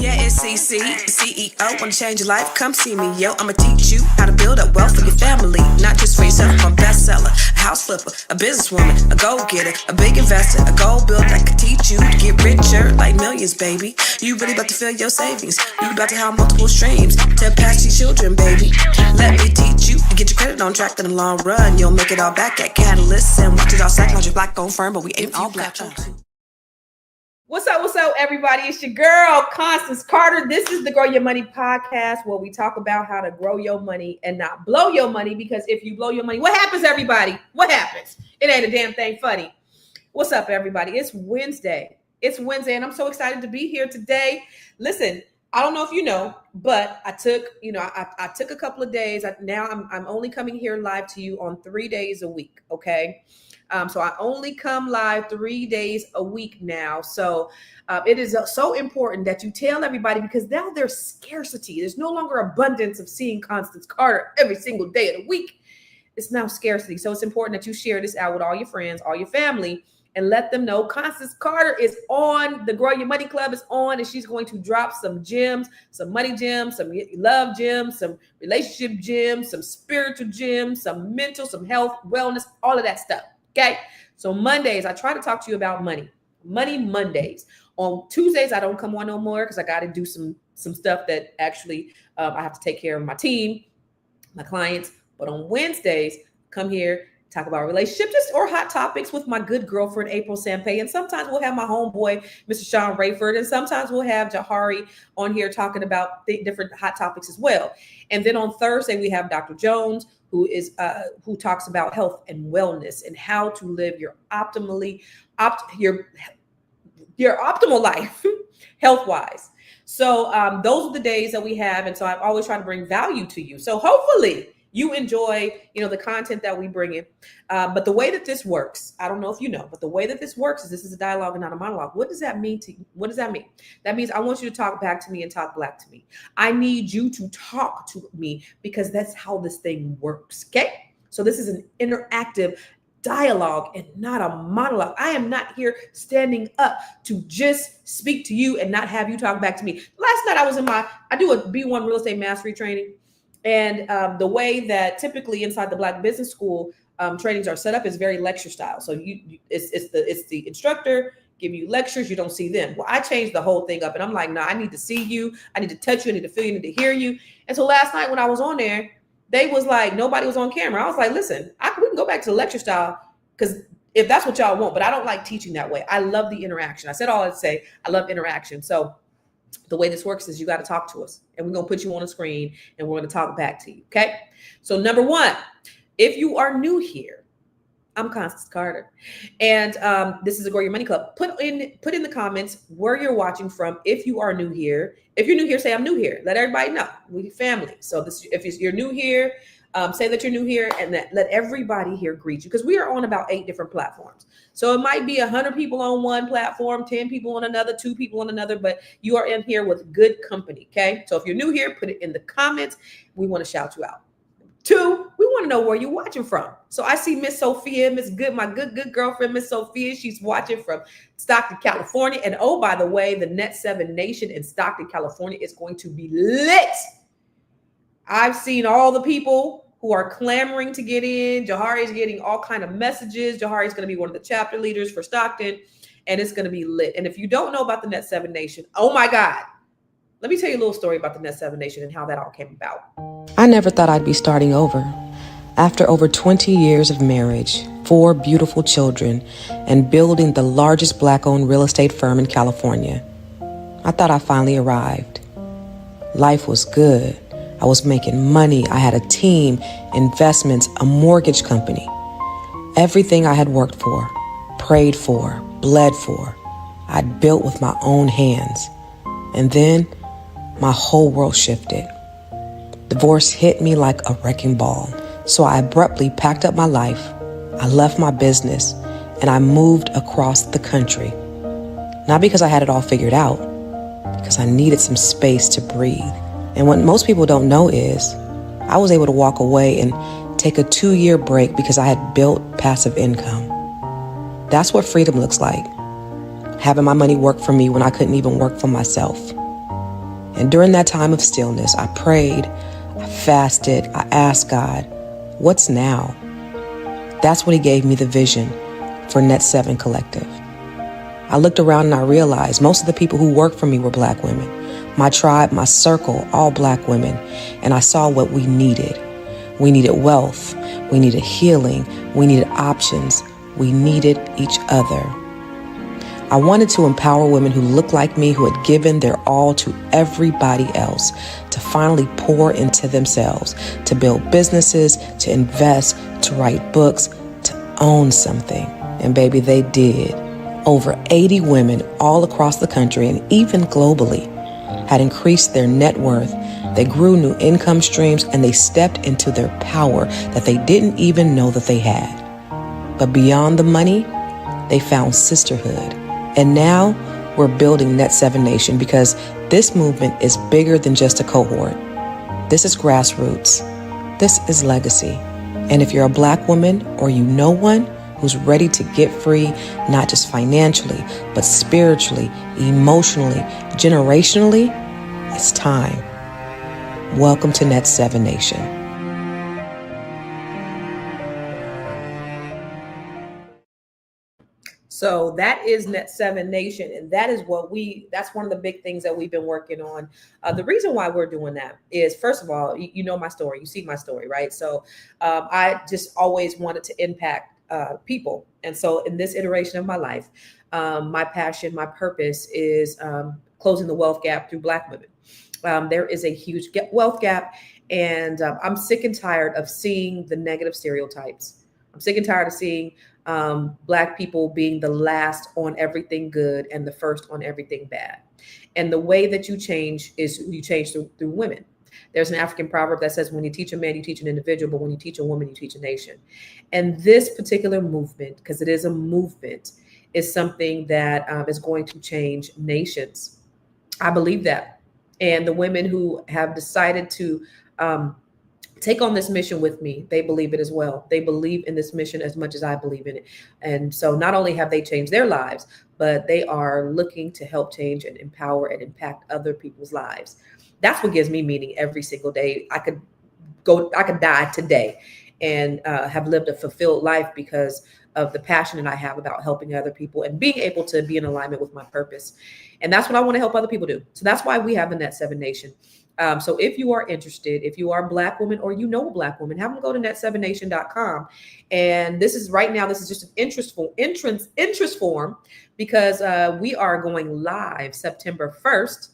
Yeah, it's CC, CEO. Wanna change your life? Come see me, yo. I'ma teach you how to build up wealth for your family, not just for yourself. I'm a bestseller, a house flipper, a businesswoman, a go-getter, a big investor, a goal builder that could teach you to get richer like millions, baby. You really about to fill your savings. You about to have multiple streams to pass your children, baby. Let me teach you to get your credit on track in the long run. You'll make it all back at Catalyst and watch it all psychology black-owned firm, but we ain't all black. What's up, everybody? It's your girl, Constance Carter. This is the Grow Your Money podcast, where we talk about how to grow your money and not blow your money, because if you blow your money, what happens, everybody? What happens? It ain't a damn thing funny. What's up, everybody? It's Wednesday. And I'm so excited to be here today. Listen, I don't know if you know, but I took a couple of days. Now I'm only coming here live to you on 3 days a week, okay? So I only come live 3 days a week now. So it is so important that you tell everybody, because now there's scarcity. There's no longer abundance of seeing Constance Carter every single day of the week. It's now scarcity. So it's important that you share this out with all your friends, all your family, and let them know Constance Carter is on. The Grow Your Money Club is on, and she's going to drop some gems, some money gems, some love gems, some relationship gems, some spiritual gems, some mental, some health, wellness, all of that stuff. Okay, so Mondays, I try to talk to you about money Mondays. On Tuesdays, I don't come on no more because I got to do some stuff that actually I have to take care of my team, my clients. But on Wednesdays, come here, talk about relationships or hot topics with my good girlfriend, April Sampé. And sometimes we'll have my homeboy, Mr. Shawn Raiford. And sometimes we'll have Jahari on here talking about different hot topics as well. And then on Thursday, we have Dr. Jones, who talks about health and wellness and how to live your optimal life health-wise. So those are the days that we have. And so I've always tried to bring value to you. So hopefully you enjoy, the content that we bring in. But the way that this works, I don't know if you know, but the way that this works is this is a dialogue and not a monologue. What does that mean to you? What does that mean? That means I want you to talk back to me and talk black to me. I need you to talk to me, because that's how this thing works. Okay. So this is an interactive dialogue and not a monologue. I am not here standing up to just speak to you and not have you talk back to me. Last night I do a B1 real estate mastery training. And the way that typically inside the Black Business School trainings are set up is very lecture style. So it's the instructor giving you lectures. You don't see them. Well, I changed the whole thing up, and I'm like, nah, I need to see you. I need to touch you. I need to feel you. I need to hear you. And so last night when I was on there, they was like, nobody was on camera. I was like, listen, we can go back to the lecture style, because if that's what y'all want, but I don't like teaching that way. I love the interaction. I said all I'd say. I love interaction. So the way this works is you got to talk to us, and we're going to put you on a screen and we're going to talk back to you. Okay. So number one, if you are new here, I'm Constance Carter, and this is the Grow Your Money Club. Put in the comments where you're watching from. If you are new here, if you're new here, say I'm new here. Let everybody know we family. So if you're new here, say that you're new here, and let everybody here greet you, because we are on about 8 different platforms. So it might be 100 people on one platform, 10 people on another, 2 people on another, but you are in here with good company. Okay. So if you're new here, put it in the comments. We want to shout you out. 2, we want to know where you're watching from. So I see Miss Sophia, my good girlfriend, Miss Sophia. She's watching from Stockton, California. And oh, by the way, the Net 7 Nation in Stockton, California is going to be lit. I've seen all the people who are clamoring to get in. Jahari is getting all kind of messages. Jahari is going to be one of the chapter leaders for Stockton, and it's going to be lit. And if you don't know about the Net 7 Nation, oh my God, let me tell you a little story about the Net 7 Nation and how that all came about. I never thought I'd be starting over. After over 20 years of marriage, 4 beautiful children, and building the largest Black-owned real estate firm in California, I thought I finally arrived. Life was good. I was making money. I had a team, investments, a mortgage company. Everything I had worked for, prayed for, bled for, I'd built with my own hands. And then my whole world shifted. Divorce hit me like a wrecking ball. So I abruptly packed up my life. I left my business, and I moved across the country. Not because I had it all figured out, because I needed some space to breathe. And what most people don't know is I was able to walk away and take a 2-year break because I had built passive income. That's what freedom looks like. Having my money work for me when I couldn't even work for myself. And during that time of stillness, I prayed, I fasted, I asked God, what's now? That's when he gave me the vision for Net 7 Collective. I looked around and I realized most of the people who worked for me were Black women. My tribe, my circle, all Black women. And I saw what we needed. We needed wealth. We needed healing. We needed options. We needed each other. I wanted to empower women who looked like me, who had given their all to everybody else, to finally pour into themselves, to build businesses, to invest, to write books, to own something. And baby, they did. Over 80 women all across the country and even globally had increased their net worth. They grew new income streams and they stepped into their power that they didn't even know that they had. But beyond the money, they found sisterhood. And now we're building Net 7 Nation because this movement is bigger than just a cohort. This is grassroots. This is legacy. And if you're a Black woman or you know one who's ready to get free, not just financially, but spiritually, emotionally, generationally, it's time. Welcome to Net 7 Nation. So that is Net 7 Nation. And that is that's one of the big things that we've been working on. The reason why we're doing that is, first of all, you know my story, you see my story, right? So I just always wanted to impact people. And so in this iteration of my life, my passion, my purpose is closing the wealth gap through Black women. There is a huge wealth gap. And I'm sick and tired of seeing the negative stereotypes. I'm sick and tired of seeing Black people being the last on everything good and the first on everything bad. And the way that you change is you change through women. There's an African proverb that says, when you teach a man, you teach an individual, but when you teach a woman, you teach a nation. And this particular movement, because it is a movement, is something that is going to change nations. I believe that. And the women who have decided to take on this mission with me, they believe it as well. They believe in this mission as much as I believe in it. And so not only have they changed their lives, but they are looking to help change and empower and impact other people's lives. That's what gives me meaning every single day. I could die today and have lived a fulfilled life because of the passion that I have about helping other people and being able to be in alignment with my purpose. And that's what I want to help other people do. So that's why we have the Net 7 Nation. So if you are interested, if you are a Black woman or you know a Black woman, have them go to net7nation.com. And this is just an interest form because we are going live September 1st.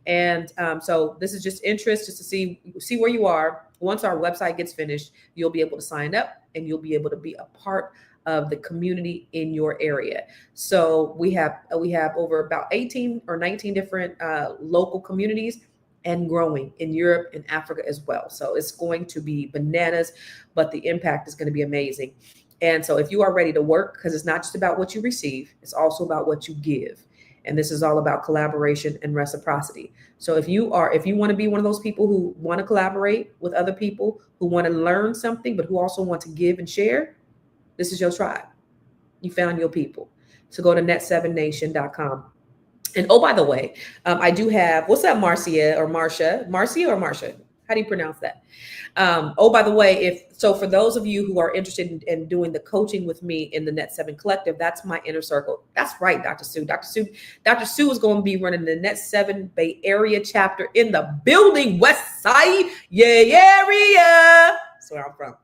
And so this is just interest, just to see where you are. Once our website gets finished, you'll be able to sign up and you'll be able to be a part of the community in your area. So we have over about 18 or 19 different local communities and growing in Europe and Africa as well. So it's going to be bananas, but the impact is going to be amazing. And so if you are ready to work, because it's not just about what you receive, it's also about what you give. And this is all about collaboration and reciprocity. So if you want to be one of those people who want to collaborate with other people, who want to learn something, but who also want to give and share, this is your tribe. You found your people. So go to net7nation.com. And oh, by the way, I do have, what's up, Marcia or Marcia? Marcia or Marcia? How do you pronounce that? Oh, by the way, for those of you who are interested in doing the coaching with me in the Net 7 Collective, that's my inner circle. That's right, Dr. Sue. Dr. Sue is going to be running the Net 7 Bay Area chapter in the building, West Side, area. That's where I'm from.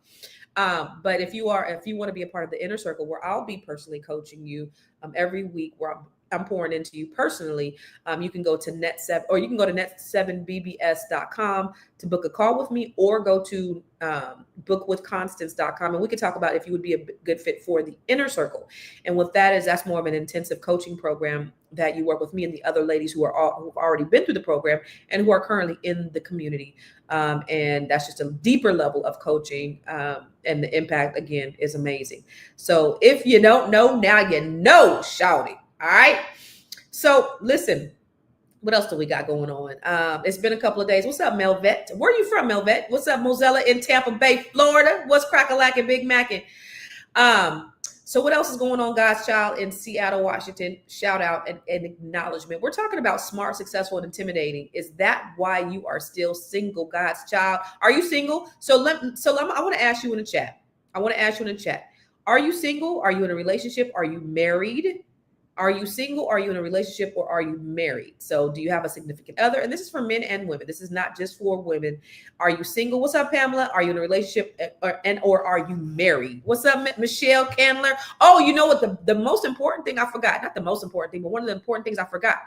But if you want to be a part of the inner circle, where I'll be personally coaching you every week, where I'm pouring into you personally, you can go to Net7, or you can go to net7bbs.com to book a call with me, or go to bookwithconstance.com, and we can talk about if you would be a good fit for the inner circle. And what that's more of an intensive coaching program that you work with me and the other ladies who've already been through the program and who are currently in the community. And that's just a deeper level of coaching. And the impact, again, is amazing. So if you don't know, now you know, shouty. All right. So listen, what else do we got going on? It's been a couple of days. What's up, Melvet? Where are you from, Melvet? What's up, Mozella in Tampa Bay, Florida? What's crack-a-lackin', Big Mackin'? So what else is going on, God's child, in Seattle, Washington? Shout out and acknowledgement. We're talking about smart, successful, and intimidating. Is that why you are still single, God's child? Are you single? I want to ask you in the chat. Are you single? Are you in a relationship? Are you married? Are you single? Are you in a relationship, or are you married? So do you have a significant other? And this is for men and women. This is not just for women. Are you single? What's up, Pamela? Are you in a relationship, or are you married? What's up, Michelle Candler? Oh, you know what? The most important thing I forgot, not the most important thing, but one of the important things I forgot.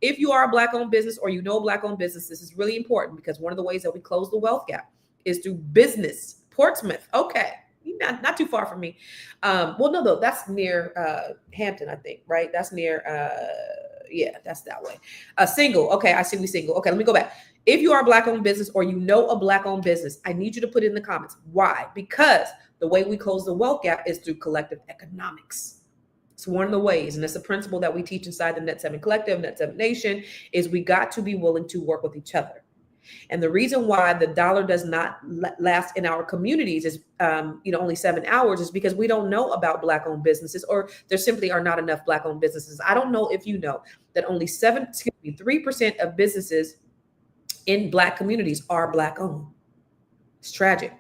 If you are a Black-owned business, or you know a Black-owned business, this is really important, because one of the ways that we close the wealth gap is through business. Portsmouth. Okay. Not too far from me. Well, no, though, that's near Hampton, I think, right? That's near, yeah, that's that way. Single. Okay, I see we single. Okay, let me go back. If you are a Black-owned business, or you know a Black-owned business, I need you to put it in the comments. Why? Because the way we close the wealth gap is through collective economics. It's one of the ways, and it's a principle that we teach inside the Net 7 Collective, Net 7 Nation, is we got to be willing to work with each other. And the reason why the dollar does not last in our communities is, only 7 hours, is because we don't know about Black-owned businesses, or there simply are not enough Black-owned businesses. I don't know if you know that only 3% of businesses in Black communities are Black-owned. It's tragic.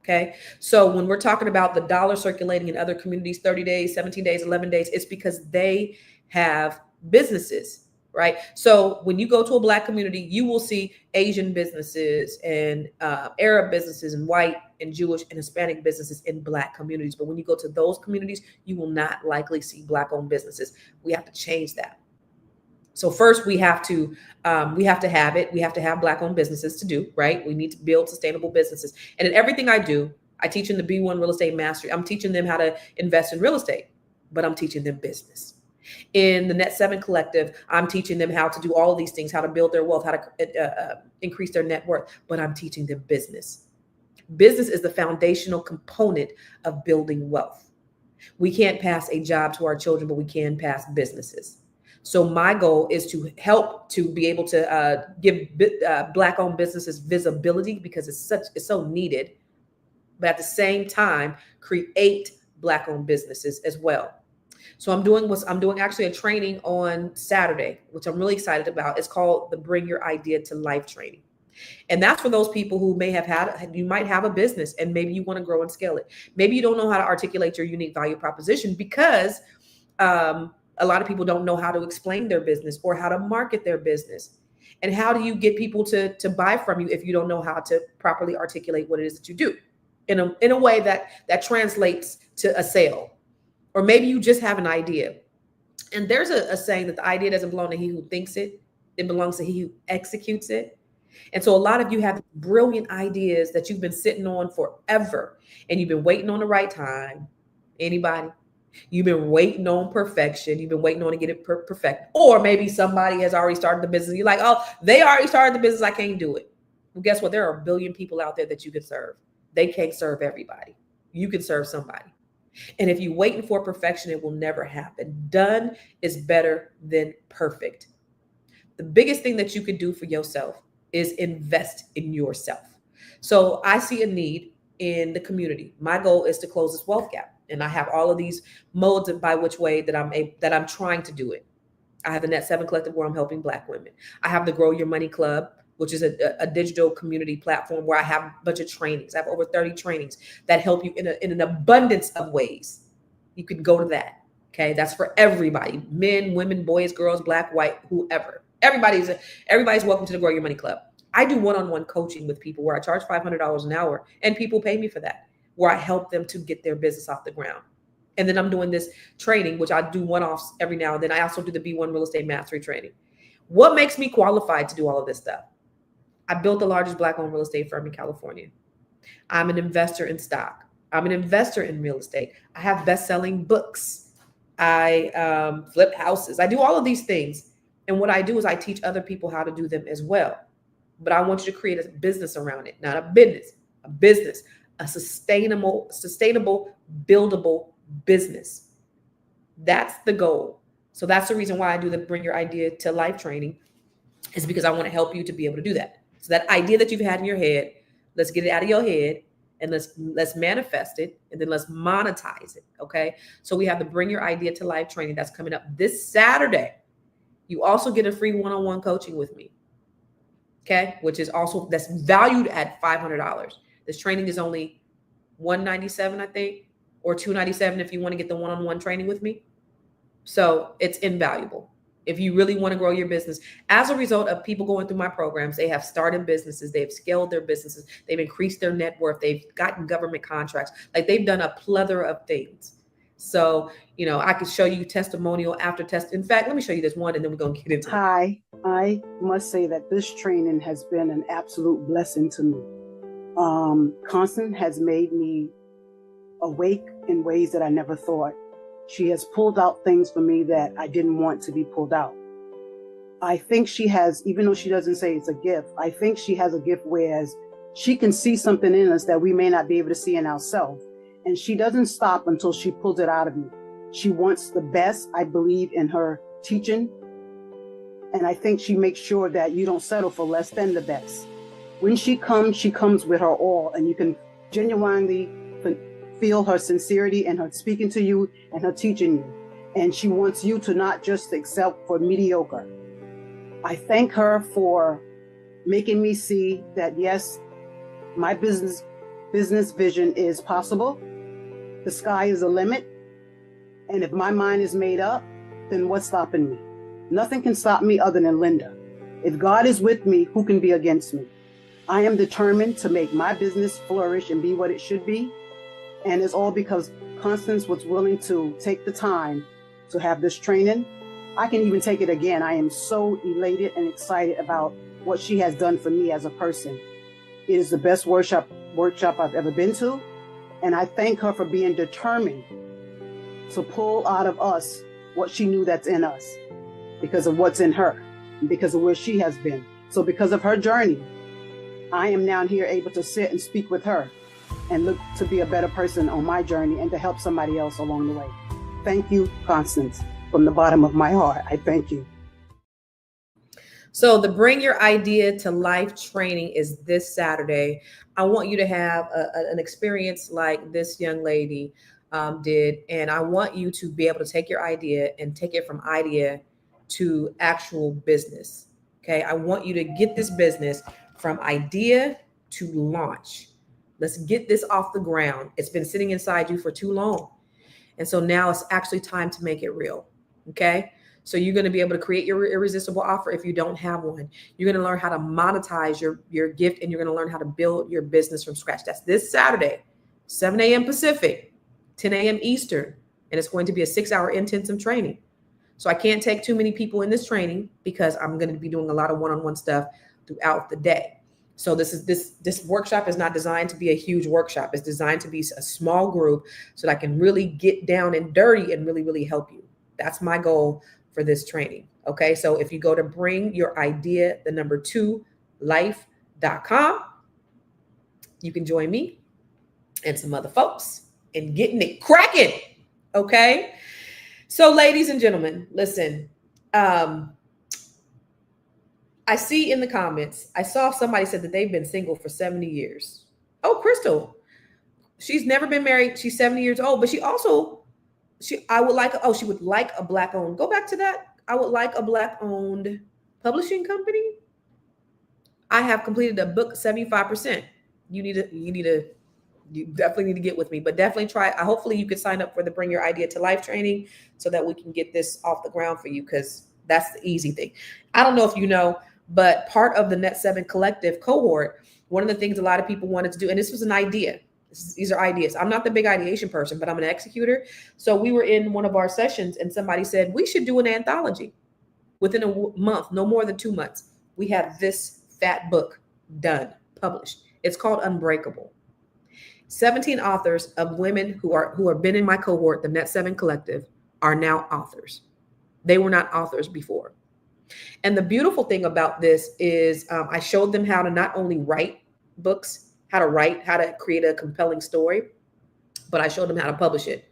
Okay. So when we're talking about the dollar circulating in other communities, 30 days, 17 days, 11 days, it's because they have businesses, right? So when you go to a Black community, you will see Asian businesses and Arab businesses and white and Jewish and Hispanic businesses in Black communities. But when you go to those communities, you will not likely see Black-owned businesses. We have to change that. So first, we have to have it. We have to have Black-owned businesses to do, right? We need to build sustainable businesses. And in everything I do, I teach in the B1 Real Estate Mastery. I'm teaching them how to invest in real estate, but I'm teaching them business. In the Net 7 Collective, I'm teaching them how to do all of these things, how to build their wealth, how to increase their net worth, but I'm teaching them business. Business is the foundational component of building wealth. We can't pass a job to our children, but we can pass businesses. So my goal is to help to be able to give Black-owned businesses visibility, because it's so needed, but at the same time, create Black-owned businesses as well. So I'm doing actually a training on Saturday, which I'm really excited about. It's called the Bring Your Idea to Life training. And that's for those people who you might have a business and maybe you want to grow and scale it. Maybe you don't know how to articulate your unique value proposition because a lot of people don't know how to explain their business or how to market their business. And how do you get people to buy from you if you don't know how to properly articulate what it is that you do in a way that translates to a sale? Or maybe you just have an idea. And there's a saying that the idea doesn't belong to he who thinks it. It belongs to he who executes it. And so a lot of you have brilliant ideas that you've been sitting on forever, and you've been waiting on the right time. Anybody? You've been waiting on perfection. You've been waiting on to get it perfect. Or maybe somebody has already started the business. You're like, oh, they already started the business. I can't do it. Well, guess what? There are a billion people out there that you can serve. They can't serve everybody. You can serve somebody. And if you're waiting for perfection, it will never happen. Done is better than perfect. The biggest thing that you can do for yourself is invest in yourself. So I see a need in the community. My goal is to close this wealth gap. And I have all of these modes by which way that I'm trying to do it. I have the Net 7 Collective where I'm helping Black women. I have the Grow Your Money Club, which is a digital community platform where I have a bunch of trainings. I have over 30 trainings that help you in an abundance of ways. You can go to that. Okay. That's for everybody. Men, women, boys, girls, Black, white, whoever. Everybody's welcome to the Grow Your Money Club. I do one-on-one coaching with people where I charge $500 an hour and people pay me for that, where I help them to get their business off the ground. And then I'm doing this training, which I do one-offs every now and then. I also do the B1 Real Estate Mastery training. What makes me qualified to do all of this stuff? I built the largest Black-owned real estate firm in California. I'm an investor in stock. I'm an investor in real estate. I have best-selling books. I flip houses. I do all of these things. And what I do is I teach other people how to do them as well. But I want you to create a business around it, not a business, a sustainable, buildable business. That's the goal. So that's the reason why I do the Bring Your Idea to Life training, is because I want to help you to be able to do that. So that idea that you've had in your head, let's get it out of your head and let's manifest it, and then let's monetize it. Okay. So we have the Bring Your Idea to Life training that's coming up this Saturday. You also get a free one-on-one coaching with me. Okay. That's valued at $500. This training is only $197, I think, or $297 if you want to get the one-on-one training with me. So it's invaluable. If you really want to grow your business, as a result of people going through my programs, they have started businesses, they've scaled their businesses, they've increased their net worth, they've gotten government contracts, like they've done a plethora of things. So, I could show you testimonial after test. In fact, let me show you this one and then we're going to get into it. Hi, I must say that this training has been an absolute blessing to me. Constance has made me awake in ways that I never thought. She has pulled out things for me that I didn't want to be pulled out. I think she has, even though she doesn't say it's a gift, I think she has a gift whereas she can see something in us that we may not be able to see in ourselves. And she doesn't stop until she pulls it out of you. She wants the best, I believe, in her teaching. And I think she makes sure that you don't settle for less than the best. When she comes with her all, and you can genuinely feel her sincerity and her speaking to you and her teaching you. And she wants you to not just accept for mediocre. I thank her for making me see that, yes, my business vision is possible. The sky is the limit. And if my mind is made up, then what's stopping me? Nothing can stop me other than Linda. If God is with me, who can be against me? I am determined to make my business flourish and be what it should be. And it's all because Constance was willing to take the time to have this training. I can even take it again. I am so elated and excited about what she has done for me as a person. It is the best workshop I've ever been to. And I thank her for being determined to pull out of us what she knew that's in us because of what's in her and because of where she has been. So because of her journey, I am now here able to sit and speak with her and look to be a better person on my journey and to help somebody else along the way. Thank you, Constance. From the bottom of my heart, I thank you. So the Bring Your Idea to Life training is this Saturday. I want you to have an experience like this young lady did. And I want you to be able to take your idea and take it from idea to actual business. Okay. I want you to get this business from idea to launch. Let's get this off the ground. It's been sitting inside you for too long. And so now it's actually time to make it real. Okay. So you're going to be able to create your irresistible offer if you don't have one. You're going to learn how to monetize your gift, and you're going to learn how to build your business from scratch. That's this Saturday, 7 a.m. Pacific, 10 a.m. Eastern. And it's going to be a 6-hour intensive training. So I can't take too many people in this training because I'm going to be doing a lot of one-on-one stuff throughout the day. So this workshop is not designed to be a huge workshop. It's designed to be a small group so that I can really get down and dirty and really, really help you. That's my goal for this training. Okay. So if you go to bringyour2life.com, you can join me and some other folks in getting it cracking. Okay. So ladies and gentlemen, listen, I see in the comments, I saw somebody said that they've been single for 70 years. Oh, Crystal, she's never been married. She's 70 years old, but she would like a Black owned, go back to that. I would like a Black owned publishing company. I have completed a book 75%. You definitely need to get with me, but definitely try. Hopefully you can sign up for the Bring Your Idea to Life training so that we can get this off the ground for you, because that's the easy thing. I don't know if you know, but part of the Net 7 Collective cohort, one of the things a lot of people wanted to do, and this was an idea. These are ideas. I'm not the big ideation person, but I'm an executor. So we were in one of our sessions and somebody said, we should do an anthology within a month, no more than 2 months. We have this fat book done, published. It's called Unbreakable. 17 authors of women who have been in my cohort, the Net 7 Collective, are now authors. They were not authors before. And the beautiful thing about this is I showed them how to not only write books, how to create a compelling story, but I showed them how to publish it.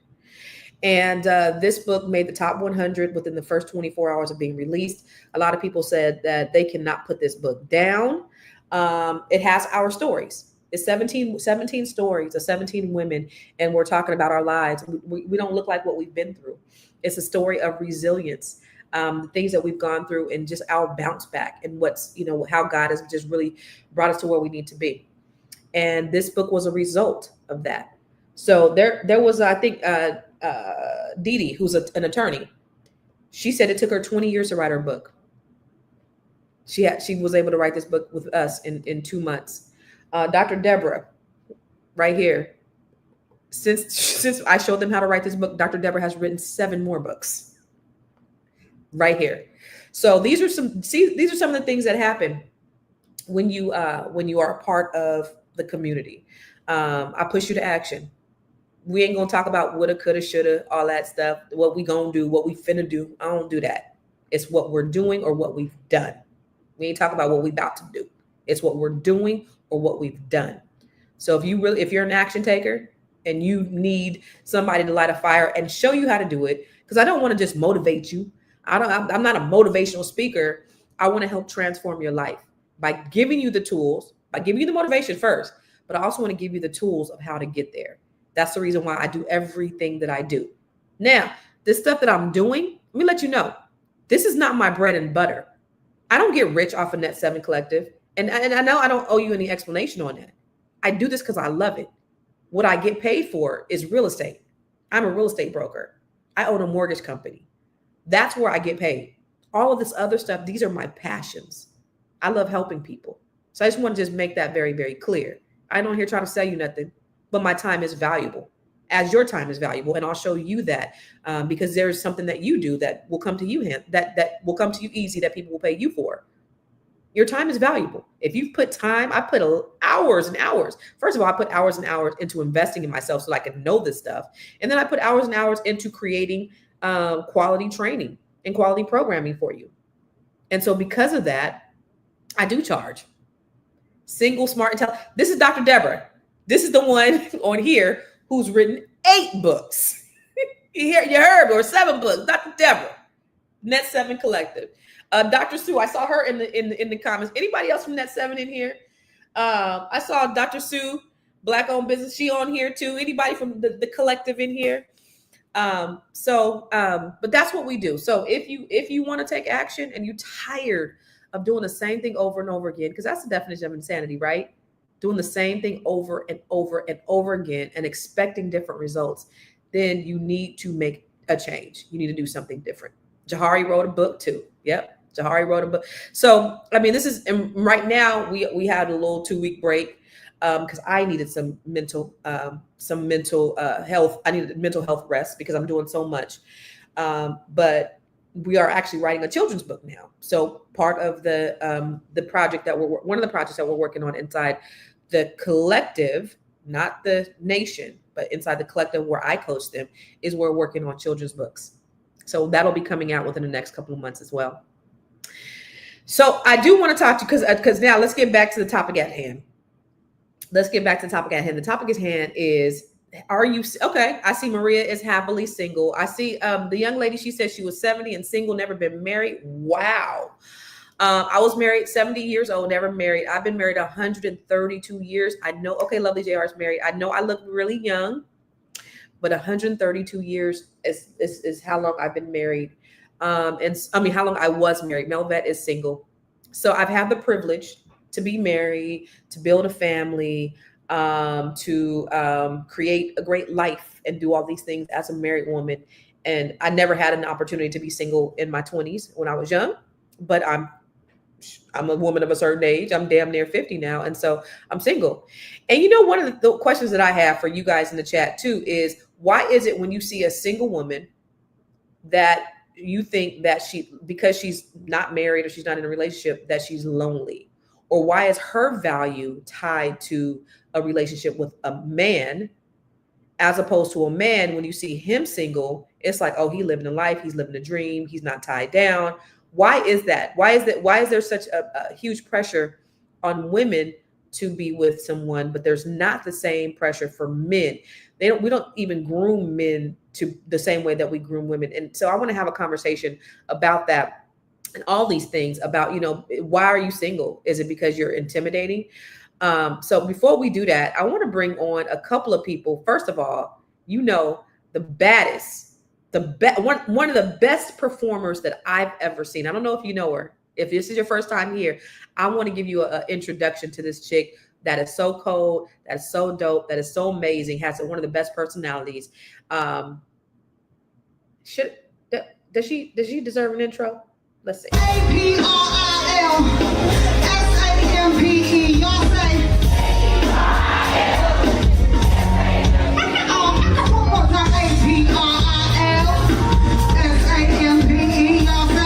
And this book made the top 100 within the first 24 hours of being released. A lot of people said that they cannot put this book down. It has our stories. It's 17 stories of 17 women, and we're talking about our lives. We don't look like what we've been through. It's a story of resilience, the things that we've gone through, and just our bounce back, and what's, how God has just really brought us to where we need to be. And this book was a result of that. So there was, I think, Dee Dee, who's an attorney. She said it took her 20 years to write her book. She was able to write this book with us in 2 months. Dr. Deborah, right here. Since I showed them how to write this book, Dr. Deborah has written 7 more books. Right here. So these are some of the things that happen when you are a part of the community. I push you to action. We ain't gonna talk about woulda, coulda, shoulda, all that stuff. What we gonna do, what we finna do. I don't do that. It's what we're doing or what we've done. We ain't talking about what we about to do. It's what we're doing or what we've done. So if you're an action taker and you need somebody to light a fire and show you how to do it, because I don't want to just motivate you. I'm not a motivational speaker. I want to help transform your life by giving you the tools, by giving you the motivation first, but I also want to give you the tools of how to get there. That's the reason why I do everything that I do. Now, this stuff that I'm doing, let me let you know, this is not my bread and butter. I don't get rich off of Net 7 Collective. And I know I don't owe you any explanation on that. I do this because I love it. What I get paid for is real estate. I'm a real estate broker. I own a mortgage company. That's where I get paid. All of this other stuff, these are my passions. I love helping people. So I just want to just make that very, very clear. I don't here trying to sell you nothing, but my time is valuable, as your time is valuable. And I'll show you that because there's something that you do that will come to you, that will come to you easy, that people will pay you for. Your time is valuable. If you've put time, I put hours and hours. First of all, I put hours and hours into investing in myself so that I can know this stuff. And then I put hours and hours into creating quality training and quality programming for you. And so because of that, I do charge. Single, smart, intelligent. This is Dr. Deborah. This is the one on here who's written 8 books. You heard, or 7 books. Dr. Deborah, Net 7 Collective. Dr. Sue, I saw her in the comments. Anybody else from Net 7 in here? I saw Dr. Sue, Black-owned business. She on here too. Anybody from the collective in here? But that's what we do. So if you want to take action and you're tired of doing the same thing over and over again, because that's the definition of insanity, right? Doing the same thing over and over and over again and expecting different results, then you need to make a change. You need to do something different. Jahari wrote a book too. Yep. Jahari wrote a book. So, I mean, this is right now we had a little 2-week break because I needed some mental health. I needed mental health rest because I'm doing so much. But we are actually writing a children's book now. So part of the project one of the projects that we're working on inside the collective, not the nation, but inside the collective where I coach them, is we're working on children's books. So that'll be coming out within the next couple of months as well. So I do want to talk to you because now let's get back to the topic at hand. The topic at hand is, are you okay? I see Maria is happily single. I see the young lady, she said she was 70 and single, never been married. Wow. I was married 70 years old, never married. I've been married 132 years. I know, okay, Lovely JR is married. I know I look really young, but 132 years is how long I've been married. And I mean, how long I was married. Melvet is single. So I've had the privilege to be married, to build a family, to create a great life and do all these things as a married woman. And I never had an opportunity to be single in my 20s when I was young, but I'm a woman of a certain age. I'm damn near 50 now. And so I'm single. And one of the questions that I have for you guys in the chat too is, why is it when you see a single woman that you think that because she's not married or she's not in a relationship, that she's lonely? Or why is her value tied to a relationship with a man, as opposed to a man, when you see him single, it's like, oh, he's living a life, he's living a dream, he's not tied down. Why is that? Why is there such a huge pressure on women to be with someone, but there's not the same pressure for men? We don't even groom men to the same way that we groom women. And so I want to have a conversation about that and all these things about, why are you single? Is it because you're intimidating? So before we do that, I want to bring on a couple of people. First of all, the baddest, one of the best performers that I've ever seen. I don't know if you know her. If this is your first time here, I want to give you an introduction to this chick that is so cold, that is so dope, that is so amazing, has one of the best personalities. Does she deserve an intro? Let's see. April Sampé. Y'all say. One more time. April Sampé. Y'all say.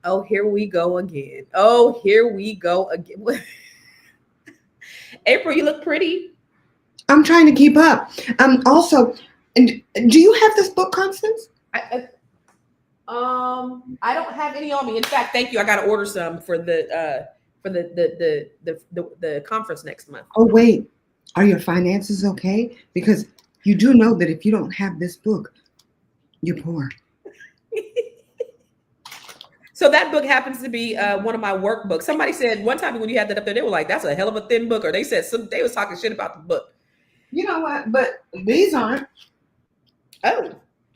Oh, here we go again. April, you look pretty. I'm trying to keep up. Also, do you have this book, Constance? I don't have any on me. In fact, thank you. I got to order some for the conference next month. Oh wait, are your finances okay? Because you do know that if you don't have this book, you're poor. So that book happens to be one of my workbooks. Somebody said one time when you had that up there, they were like, "That's a hell of a thin book," or they said they was talking shit about the book. You know what? But these aren't. Oh,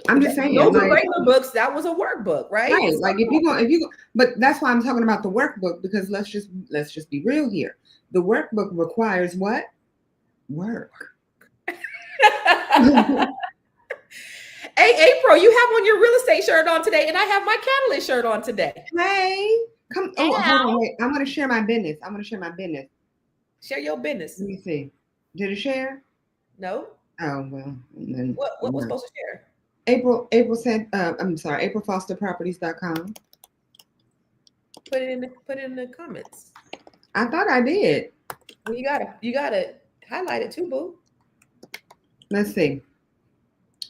I'm just saying. Those are regular books. That was a workbook, right? Right. Like if you go, but that's why I'm talking about the workbook, because let's just be real here. The workbook requires what? Work. Hey, April, you have on your real estate shirt on today, and I have my Catalyst shirt on today. Hey, come. Oh, hold on, wait. I'm going to share my business. Share your business. Let me see. Did it share? No. Oh well. Then what was supposed to share? April said. I'm sorry. AprilFosterProperties.com. Put it in the comments. I thought I did. Well, you gotta highlight it too, boo. Let's see.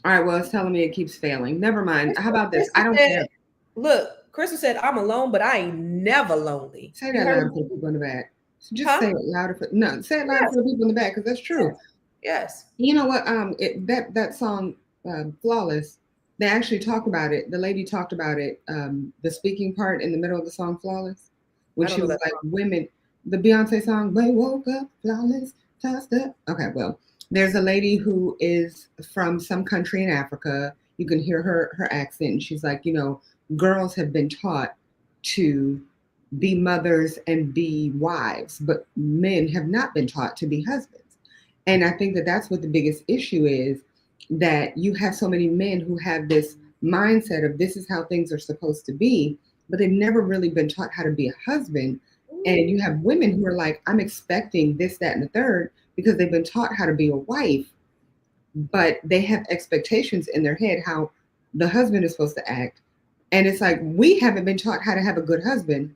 All right, well, it's telling me it keeps failing. Never mind. How about this? I don't care. Look, Crystal said, I'm alone, but I ain't never lonely. Say that louder for the people in the back. So just say it louder for say it louder for the people in the back, because that's true. Yes. You know what? That song, Flawless, they actually talked about it. The lady talked about it, the speaking part in the middle of the song Flawless, when she was like, women, the Beyonce song, they woke up flawless, tossed up. Okay, well. There's a lady who is from some country in Africa. You can hear her accent. And she's like, girls have been taught to be mothers and be wives, but men have not been taught to be husbands. And I think that that's what the biggest issue is, that you have so many men who have this mindset of this is how things are supposed to be, but they've never really been taught how to be a husband. And you have women who are like, I'm expecting this, that, and the third, because they've been taught how to be a wife, but they have expectations in their head how the husband is supposed to act. And it's like, we haven't been taught how to have a good husband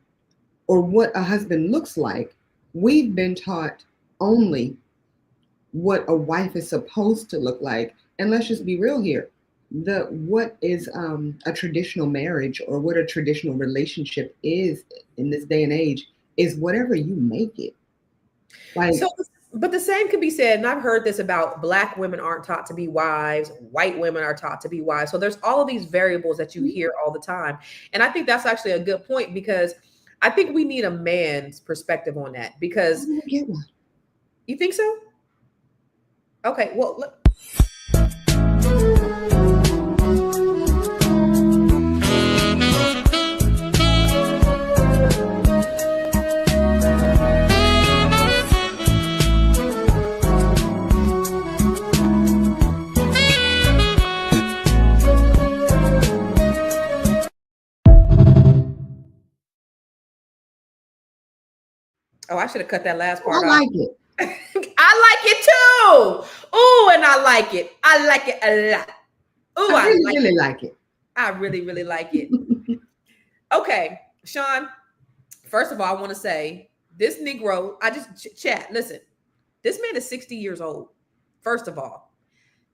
or what a husband looks like. We've been taught only what a wife is supposed to look like. And let's just be real here. What is a traditional marriage or what a traditional relationship is in this day and age is whatever you make it. Like, but the same can be said, and I've heard this about Black women aren't taught to be wives, white women are taught to be wives. So there's all of these variables that you hear all the time. And I think that's actually a good point, because I think we need a man's perspective on that. Because you think so? Okay, well, look. Oh, I should have cut that last part off. I like it. I like it too. Ooh, and I like it. I like it a lot. Ooh, I really like it. I really, really like it. Okay, Shawn, first of all, I want to say this Negro, I just chat. Listen, this man is 60 years old. First of all,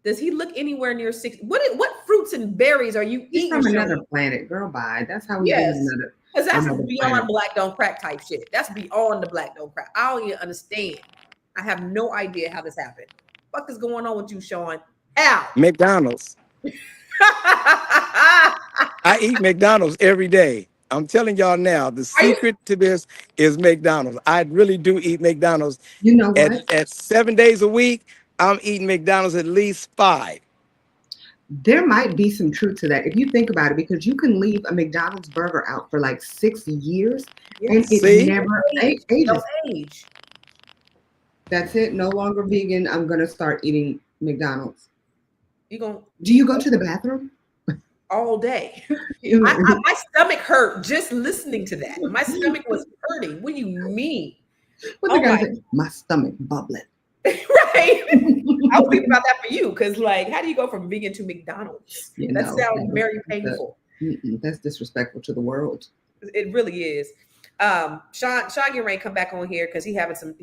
does he look anywhere near 60? What fruits and berries are you eating? From another planet, girl. Bye. That's how we get another. Because that's beyond black don't crack type shit. That's beyond the black don't crack. I don't even understand. I have no idea how this happened. What is going on with you, Shawn? How? McDonald's. I eat McDonald's every day. I'm telling y'all now, the Are you? secret to this is McDonald's. I really do eat McDonald's. You know what? At 7 days a week, I'm eating McDonald's at least 5. There might be some truth to that if you think about it, because you can leave a McDonald's burger out for like 6 years and Yes. it See? never Don't ages. age. That's it. No longer vegan. I'm gonna start eating McDonald's. You gonna Do you go to the bathroom? all day. What My stomach hurt just listening to that. My stomach was hurting. What do you mean? the guy said? My stomach bubbling. Right. I was thinking about that for you because, like, how do you go from vegan to McDonald's? You That know, sounds very painful. that's disrespectful to the world. It really is. Shawn getting ready to come back on here because he's having some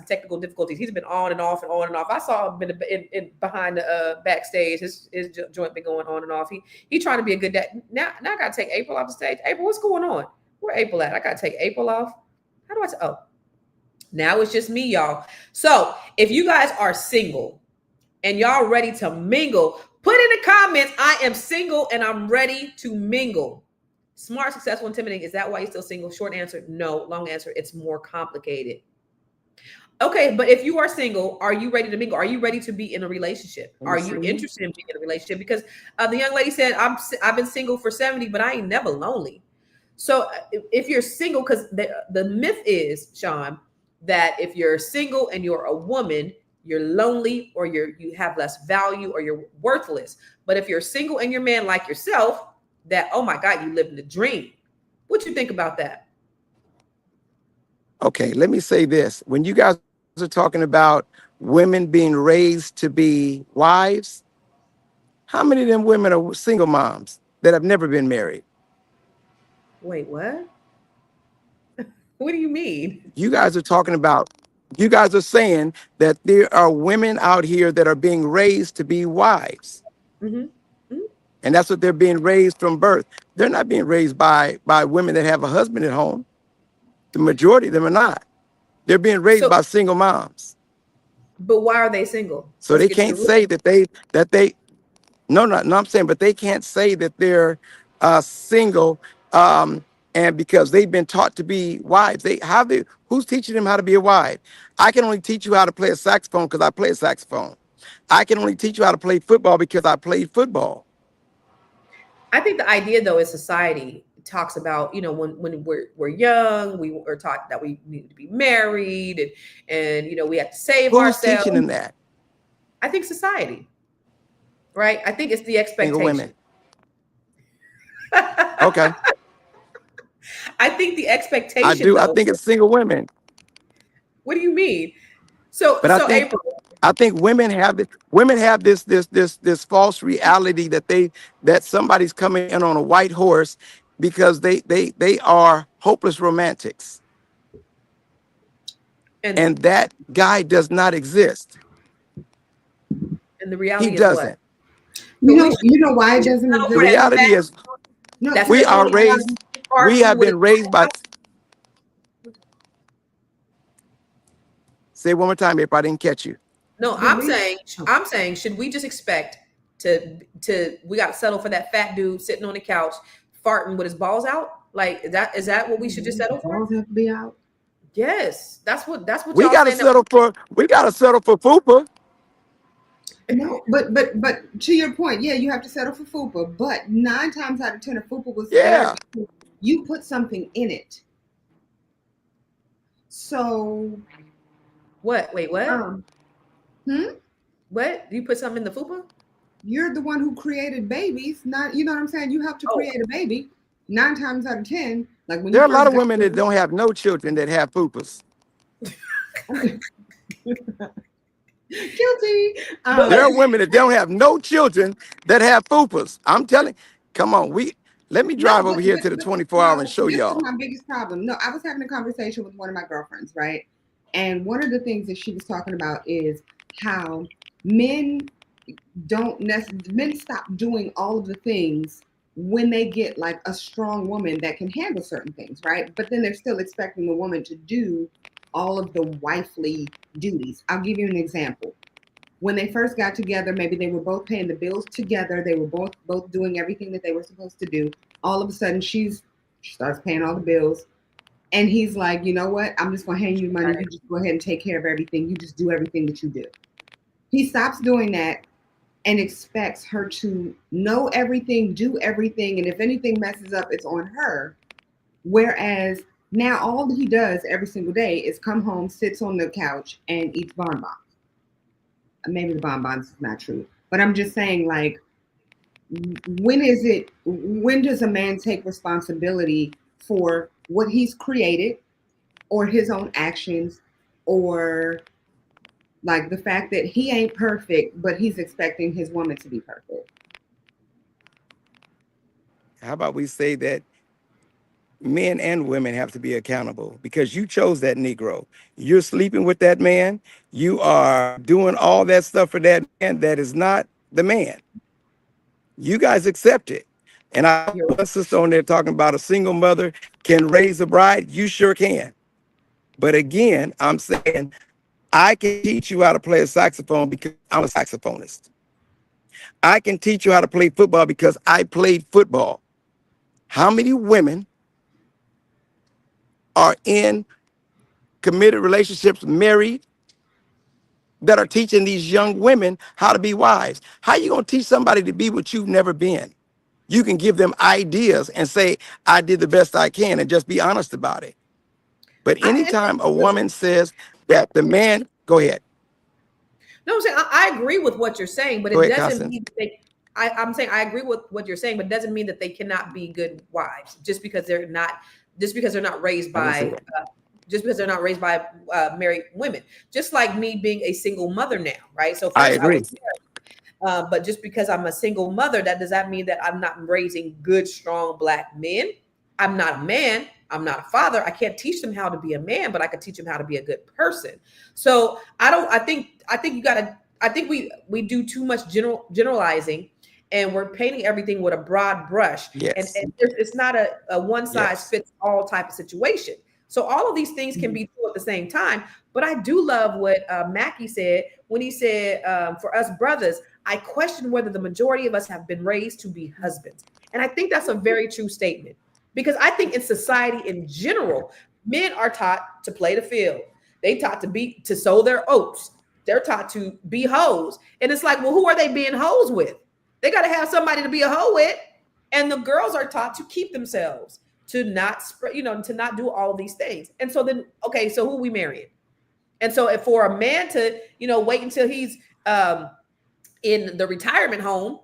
technical difficulties. He's been on and off and on and off. I saw him in behind the backstage. His joint been going on and off. He trying to be a good dad. Now I gotta take April off the stage. April, what's going on? Where April at? I gotta take April off. How do I say? Oh, now it's just me, y'all. So if you guys are single and y'all ready to mingle, put in the comments, I am single and I'm ready to mingle. Smart, successful, intimidating. Is that why you're still single? Short answer, no. Long answer, it's more complicated. Okay, but if you are single, are you ready to mingle? Are you ready to be in a relationship? Are you interested in being in a relationship? Because the young lady said, I've been single for 70, but I ain't never lonely. So if you're single, because the myth is, Shawn, that if you're single and you're a woman, you're lonely or you have less value or you're worthless. But if you're single and you're a man like yourself, that, oh my God, you live in the dream. What you think about that? Okay, let me say this. When you guys are talking about women being raised to be wives, how many of them women are single moms that have never been married? Wait, what? What do you mean? You guys are saying that there are women out here that are being raised to be wives. Mm-hmm. Mm-hmm. And that's what they're being raised from birth. They're not being raised by women that have a husband at home. The majority of them are not. They're being raised by single moms. But why are they single? So they can't say I'm saying, but they can't say that they're single, and because they've been taught to be wives. Who's teaching them how to be a wife? I can only teach you how to play a saxophone because I play a saxophone. I can only teach you how to play football because I played football. I think the idea, though, is society talks about, when we're young, we are taught that we need to be married and we have to save ourselves. Who's teaching them that? I think society, right? I think it's the expectation. Single women. Okay. I think the expectation. I do. Though, I think it's single women. What do you mean? So April, I think women have this false reality that somebody's coming in on a white horse because they are hopeless romantics. And that guy does not exist. And the reality he is doesn't. What? You know why it doesn't exist? The reality is we have been raised by. Say it one more time, April. I didn't catch you. No, I'm saying, should we just expect we got to settle for that fat dude sitting on the couch farting with his balls out? Like, is that what we should just settle for? Balls have to be out. Yes, that's what we got to settle for. We got to settle for fupa. No, but to your point, yeah, you have to settle for fupa. But 9 times out of 10, a fupa was there. You put something in it. So what? Wait, what? What? You put something in the fupa? You're the one who created babies. Not, you know what I'm saying? You have to create a baby. 9 times out of 10, like when there are a lot of women that don't have no children that have fupas. Guilty. There are women that don't have no children that have fupas. I'm telling. Come on, let me drive over here to the 24-hour and show y'all. This is my biggest problem. No, I was having a conversation with one of my girlfriends, right? And one of the things that she was talking about is how men stop doing all of the things when they get like a strong woman that can handle certain things, right? But then they're still expecting the woman to do all of the wifely duties. I'll give you an example. when they first got together, maybe they were both paying the bills together. They were both doing everything that they were supposed to do. All of a sudden, she starts paying all the bills. And he's like, you know what? I'm just going to hand you money. You just go ahead and take care of everything. You just do everything that you do. He stops doing that and expects her to know everything, do everything. And if anything messes up, it's on her. Whereas now all he does every single day is come home, sits on the couch, and eats bonbons. Maybe the bonbons is not true. But I'm just saying, like, when does a man take responsibility for what he's created or his own actions, or like the fact that he ain't perfect, but he's expecting his woman to be perfect? How about we say that men and women have to be accountable because you chose that Negro. You're sleeping with that man. You are doing all that stuff for that man that is not the man. You guys accept it. And I have one sister on there talking about a single mother can raise a bride. You sure can. But again, I'm saying I can teach you how to play a saxophone because I'm a saxophonist. I can teach you how to play football because I played football. How many women are in committed relationships, married, that are teaching these young women how to be wives? How you going to teach somebody to be what you've never been? You can give them ideas and say, I did the best I can, and just be honest about it. But anytime a woman says that the man, go ahead. No, I'm saying I agree with what you're saying, but Go it ahead, doesn't Constance. mean I'm saying I agree with what you're saying, but it doesn't mean that they cannot be good wives just because they're not raised by married women. Just like me being a single mother now, right? So I first I agree. was married, but just because I'm a single mother, that does that mean that I'm not raising good, strong Black men? I'm not a man. I'm not a father. I can't teach them how to be a man, but I can teach them how to be a good person. So I think you gotta, I think we do too much generalizing, and we're painting everything with a broad brush. And, Yes. and it's not a one size Yes. fits all type of situation. So all of these things can be true at the same time. But I do love what Mackie said when he said, for us brothers, I question whether the majority of us have been raised to be husbands. And I think that's a very true statement. Because I think in society in general, men are taught to play the field. They taught to sow their oats. They're taught to be hoes. And it's like, well, who are they being hoes with? They got to have somebody to be a hoe with. And the girls are taught to keep themselves, to not spread, to not do all of these things. And so then, okay, so who we marrying? And so if for a man to, wait until he's in the retirement home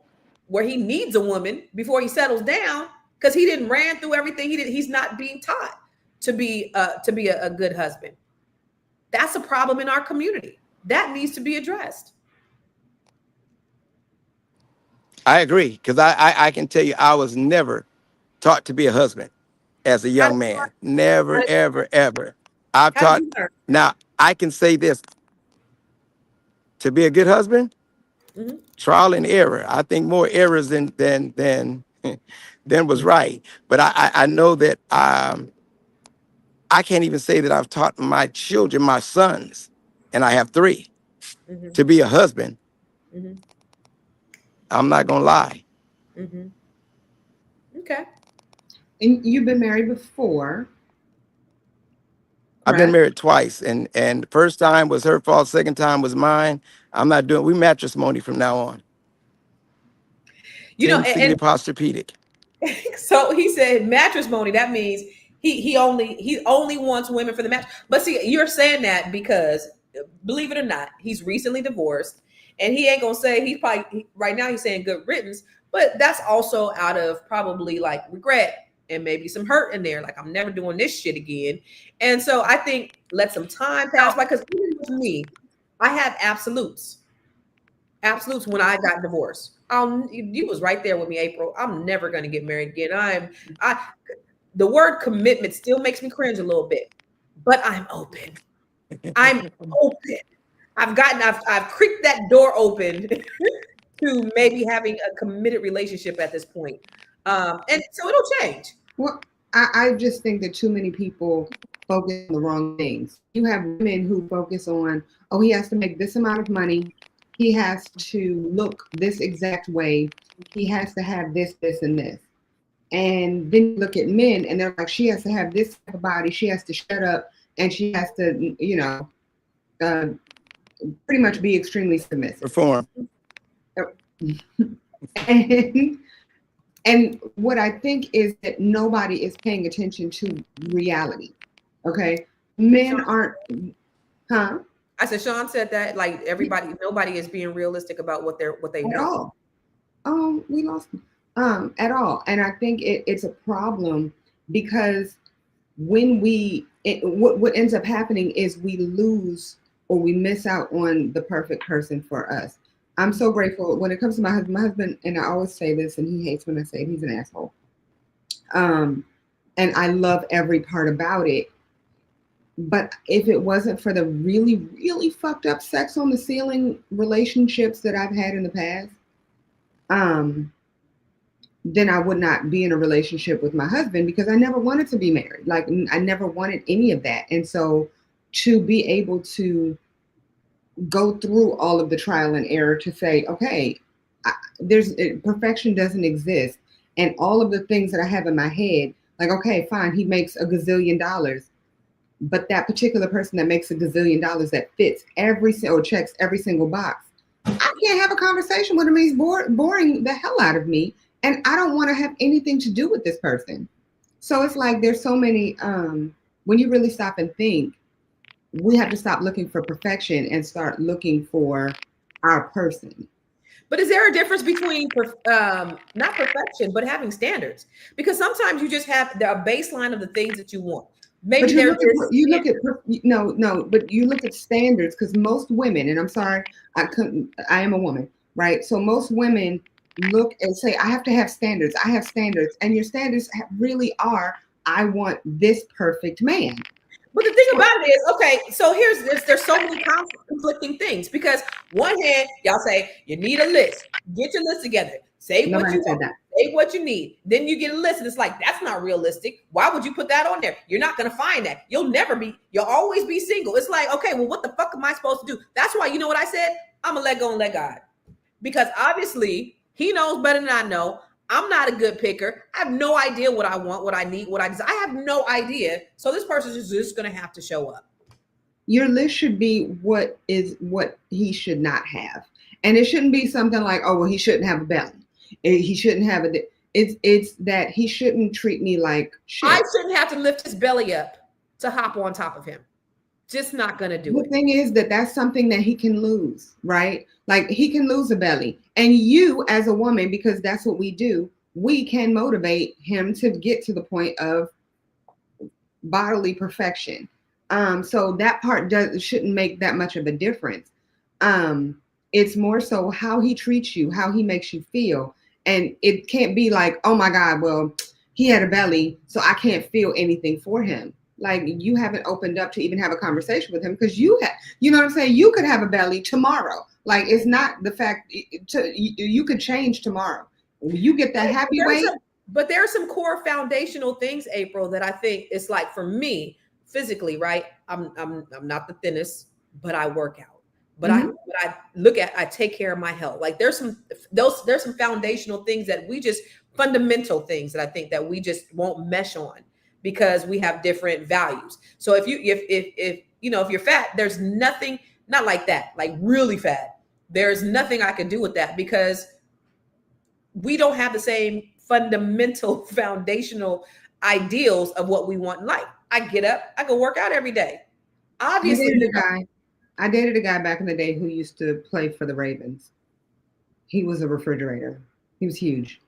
where he needs a woman before he settles down, because he didn't ran through everything. He's not being taught to be a good husband. That's a problem in our community that needs to be addressed. I agree. Because I can tell you, I was never taught to be a husband as a How did young you man. learn? Never, ever, ever. I've How did taught. you learn? Now, I can say this. To be a good husband, Mm-hmm. trial and error. I think more errors than than was right. But I know that I can't even say that I've taught my children, my sons, and I have 3, Mm-hmm. to be a husband. Mm-hmm. I'm not gonna lie. Mm-hmm. Okay. And you've been married before, I've been correct? married twice, and the first time was her fault. Second time was mine. I'm not doing. We matrimony from now on. You know, 10 feet of Posturepedic. so he said matrimony. That means he only wants women for the match. But see, you're saying that because, believe it or not, he's recently divorced, and he ain't gonna say right now he's saying good riddance, but that's also out of probably like regret and maybe some hurt in there. Like, I'm never doing this shit again. And so I think let some time pass by, because even with me, I have absolutes when I got divorced. You was right there with me, April. I'm never going to get married again. I the word commitment still makes me cringe a little bit, but I'm open. I'm open. I've creaked that door open to maybe having a committed relationship at this point. And so it'll change. Well, I just think that too many people focus on the wrong things. You have women who focus on, oh, he has to make this amount of money. he has to look this exact way. He has to have this, this, and this. And then you look at men and they're like, she has to have this type of body, she has to shut up, and she has to, uh, pretty much be extremely submissive. Perform. And what I think is that nobody is paying attention to reality. Okay. Men aren't, huh? I said, Shawn said that, like, nobody is being realistic about what they At want. all. We lost at all. And I think it's a problem because when what ends up happening is we lose or we miss out on the perfect person for us. I'm so grateful when it comes to my husband, and I always say this, and he hates when I say it, he's an asshole. And I love every part about it. But if it wasn't for the really, really fucked up sex on the ceiling relationships that I've had in the past, then I would not be in a relationship with my husband because I never wanted to be married. Like, I never wanted any of that. And so to be able to go through all of the trial and error to say, okay, perfection doesn't exist. And all of the things that I have in my head, like, okay, fine, he makes a gazillion dollars. But that particular person that makes a gazillion dollars that fits or checks every single box, I can't have a conversation with him. He's boring the hell out of me. And I don't want to have anything to do with this person. So it's like there's so many, when you really stop and think, we have to stop looking for perfection and start looking for our person. But is there a difference between not perfection, but having standards? Because sometimes you just have a baseline of the things that you want. Maybe but you look at standards, because most women, and I'm sorry, I am a woman, right? So most women look and say, I have to have standards. I have standards. And your standards really are, I want this perfect man. But the thing about it is, okay, so there's so many conflicting things, because one hand, y'all say you need a list. Get your list together. Say what you want. Say what you need. Then you get a list, and it's like, that's not realistic. Why would you put that on there? You're not going to find that. You'll always be single. It's like, okay, well, what the fuck am I supposed to do? That's why, you know what I said? I'm going to let go and let God. Because obviously, he knows better than I know. I'm not a good picker. I have no idea what I want, what I need, what I desire. I have no idea. So this person is just going to have to show up. Your list should be what he should not have. And it shouldn't be something like, oh, well, he shouldn't have a belly. He shouldn't have it's that he shouldn't treat me like shit. I shouldn't have to lift his belly up to hop on top of him. Just not going to do it. The thing is that's something that he can lose, right? Like, he can lose a belly. And you as a woman, because that's what we do, we can motivate him to get to the point of bodily perfection. So that part shouldn't make that much of a difference. It's more so how he treats you, how he makes you feel. And it can't be like, oh my God, well, he had a belly, so I can't feel anything for him. Like, you haven't opened up to even have a conversation with him, because you know what I'm saying? You could have a belly tomorrow. Like, it's not the fact you could change tomorrow. You get that happy weight. But there are some core foundational things, April, that I think it's like, for me physically, right? I'm not the thinnest, but I work out. But I take care of my health. Like, there's some foundational things that fundamental things that I think that we just won't mesh on, because we have different values. So if you're fat, there's nothing, not like that, like really fat, there's nothing I can do with that, because we don't have the same fundamental foundational ideals of what we want in life. I get up, I go work out every day. Obviously, I dated a guy back in the day who used to play for the Ravens. He was a refrigerator. He was huge.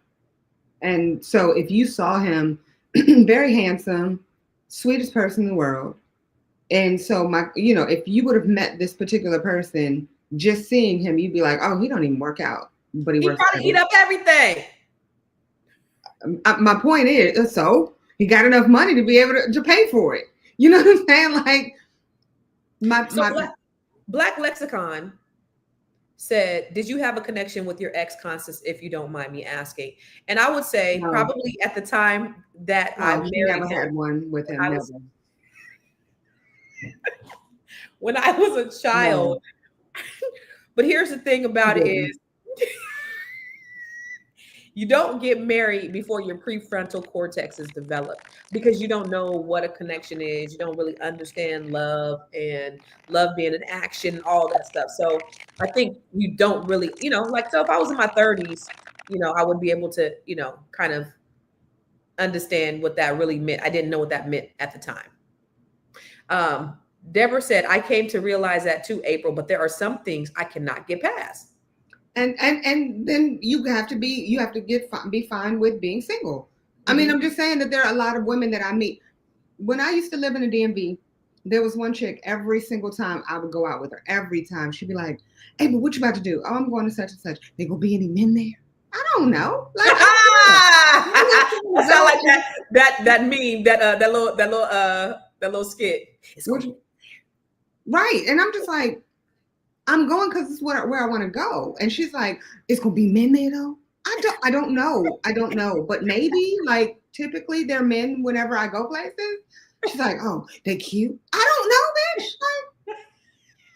And so if you saw him, very handsome, sweetest person in the world. And so if you would have met this particular person, just seeing him, you'd be like, oh, he don't even work out, but he works out. He eat up everything. My point is, so he got enough money to be able to pay for it. You know what I'm saying? Like, Black Lexicon said, did you have a connection with your ex Constance, if you don't mind me asking? And I would say probably at the time that I married never had one with him. When I was a child. But here's the thing about it is you don't get married before your prefrontal cortex is developed because you don't know what a connection is. You don't really understand love and love being an action, all that stuff. So I think you don't really, like, so if I was in my 30s, I would be able to, kind of understand what that really meant. I didn't know what that meant at the time. Deborah said, I came to realize that too, April, but there are some things I cannot get past. And then you have to be fine with being single. I mean, I'm just saying that there are a lot of women that I meet. When I used to live in the DMV, there was one chick every single time I would go out with her. Every time she'd be like, "Hey, but what you about to do? Oh, I'm going to such and such. There gonna be any men there? I don't know." Like, that sound like that meme, that little skit. Right, and I'm just like, I'm going because it's where I want to go. And she's like, "It's gonna be men there though." I don't know, but maybe, like, typically they're men whenever I go places. She's like, "Oh, they cute." I don't know, bitch.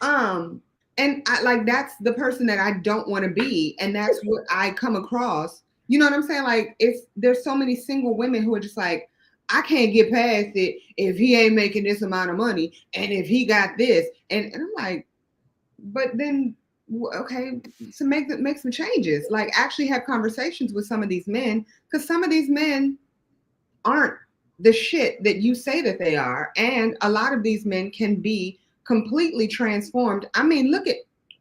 Like, and I, like, that's the person that I don't want to be, and that's what I come across. You know what I'm saying? Like, there's so many single women who are just like, I can't get past it if he ain't making this amount of money, and if he got this, and I'm like, but then, okay, so make some changes. Like, actually have conversations with some of these men, because some of these men aren't the shit that you say that they are, and a lot of these men can be completely transformed. I mean, look at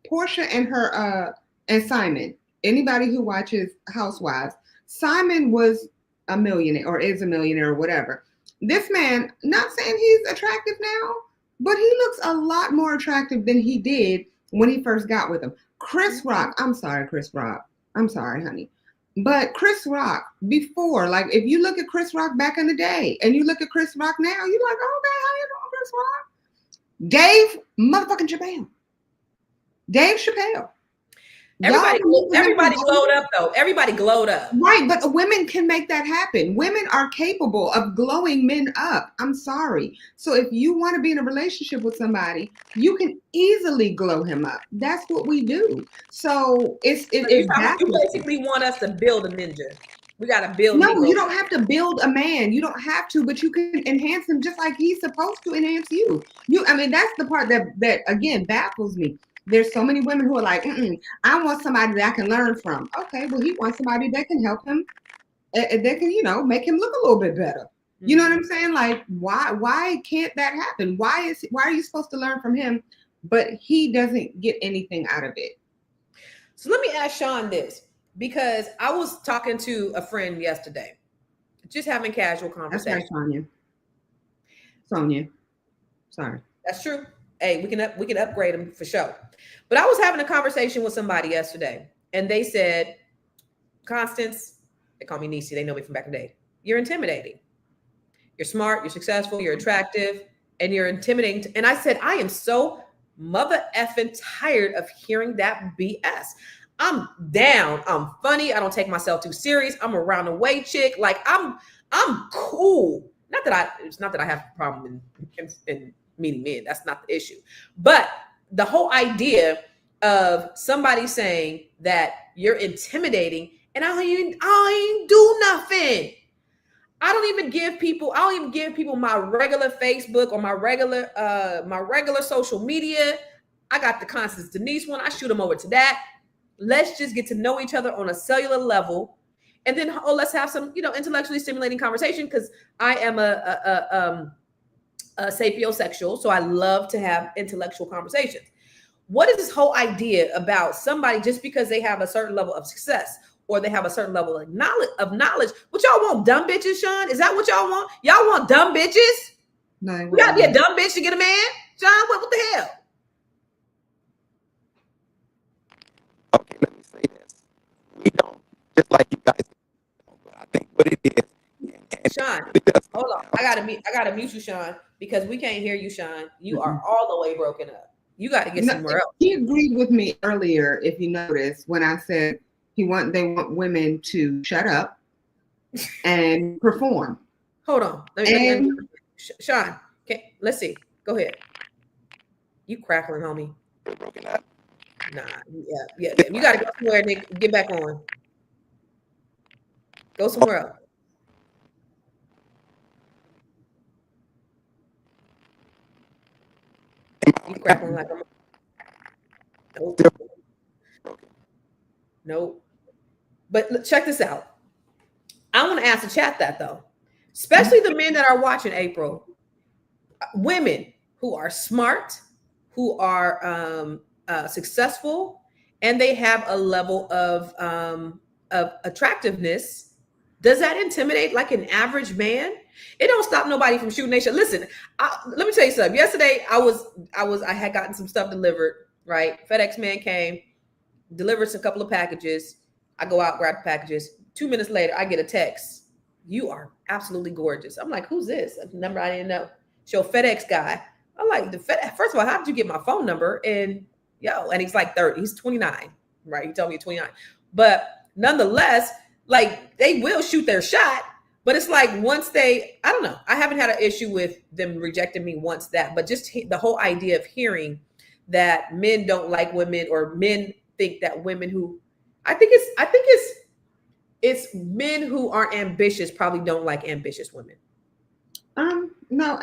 Portia and her and Simon. Anybody who watches Housewives, Simon was a millionaire, or is a millionaire, or whatever. This man, not saying he's attractive now, but he looks a lot more attractive than he did when he first got with him. Chris Rock, I'm sorry, honey. But Chris Rock, before, like, if you look at Chris Rock back in the day and you look at Chris Rock now, you're like, "Oh, okay, how you doing, Chris Rock?" Dave motherfucking Chappelle. Dave Chappelle. Everybody glowed up, though. Everybody glowed up. Right, but women can make that happen. Women are capable of glowing men up. I'm sorry. So if you want to be in a relationship with somebody, you can easily glow him up. That's what we do. So you basically want us to build a ninja. We got to build. No, you don't have to build a man. You don't have to, but you can enhance him just like he's supposed to enhance you. I mean, that's the part that again baffles me. There's so many women who are like, I want somebody that I can learn from. Okay, well, he wants somebody that can help him, that can, make him look a little bit better. You know what I'm saying? Like, why can't that happen? Why are you supposed to learn from him, but he doesn't get anything out of it? So let me ask Shawn this, because I was talking to a friend yesterday, just having casual conversation. That's right, Sonia. Sorry. That's true. Hey, we can upgrade them for sure. But I was having a conversation with somebody yesterday, and they said, "Constance," they call me Niecy, they know me from back in the day, "You're intimidating. You're smart, you're successful, you're attractive, and you're intimidating." And I said, I am so mother effing tired of hearing that BS. I'm down. I'm funny. I don't take myself too serious. I'm a round the way chick. Like, I'm cool. It's not that I have a problem in meeting men. That's not the issue. But the whole idea of somebody saying that you're intimidating, and I don't even do nothing. I don't even give people my regular Facebook or my regular social media. I got the Constance Denise one. I shoot them over to that. Let's just get to know each other on a cellular level. And then let's have some, intellectually stimulating conversation, because I am a sapiosexual, so I love to have intellectual conversations. What is this whole idea about somebody just because they have a certain level of success or they have a certain level of knowledge? What y'all want, dumb bitches, Shawn? Is that what y'all want? Y'all want dumb bitches? No, we gotta be a dumb bitch to get a man, Shawn. What the hell? Okay, let me say this. We don't, just like you guys, but I think what it is. Shawn, hold on. I gotta mute you, Shawn, because we can't hear you, Shawn. You are all the way broken up. You got to get somewhere else. He agreed with me earlier, if you notice, when I said they want women to shut up and perform. Hold on. Shawn, let's see. Go ahead. You crackling, homie. Broken up. Nah, yeah. Damn. You got to go somewhere and then get back on. Go somewhere else. You crackling like a nope. Nope. But check this out. I want to ask the chat that though, especially the men that are watching. April, women who are smart, who are successful, and they have a level of attractiveness. Does that intimidate like an average man? It don't stop nobody from shooting their shot. Listen, let me tell you something. Yesterday, I had gotten some stuff delivered. Right, FedEx man came, delivers a couple of packages. I go out, grab the packages. 2 minutes later, I get a text. You are absolutely gorgeous. I'm like, who's this? A number I didn't know. Show FedEx guy. I'm like, the FedEx. First of all, how did you get my phone number? And and he's like 30. He's 29. Right? He told me 29. But nonetheless, like they will shoot their shot. But it's like once I don't know. I haven't had an issue with them rejecting me once that. But just the whole idea of hearing that men don't like women, or men think that women who I think it's men who aren't ambitious probably don't like ambitious women. No,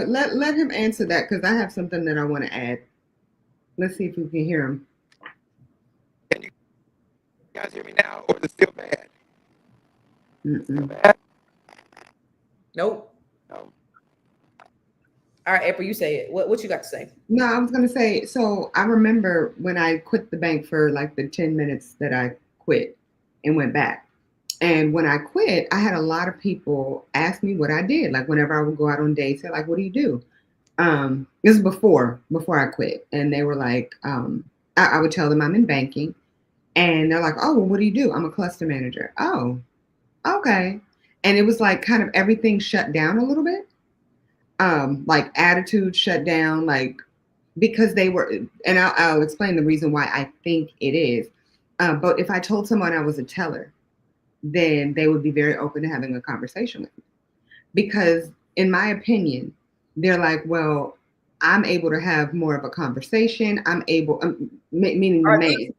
let him answer that because I have something that I want to add. Let's see if we can hear him. Can you guys hear me now, or is it still bad? Still bad? Nope. No. All right, April, you say it. What you got to say? No, I was going to say, so I remember when I quit the bank for like the 10 minutes that I quit and went back. And when I quit, I had a lot of people ask me what I did. Like whenever I would go out on dates, they're like, what do you do? This is before I quit. And they were like, I would tell them I'm in banking. And they're like, oh, well, what do you do? I'm a cluster manager. Oh, okay. And it was like kind of everything shut down a little bit. Like attitude shut down, like because they were, and I'll explain the reason why I think it is. But if I told someone I was a teller, then they would be very open to having a conversation with me. Because in my opinion, they're like, well, I'm able to have more of a conversation. I'm able, meaning the man.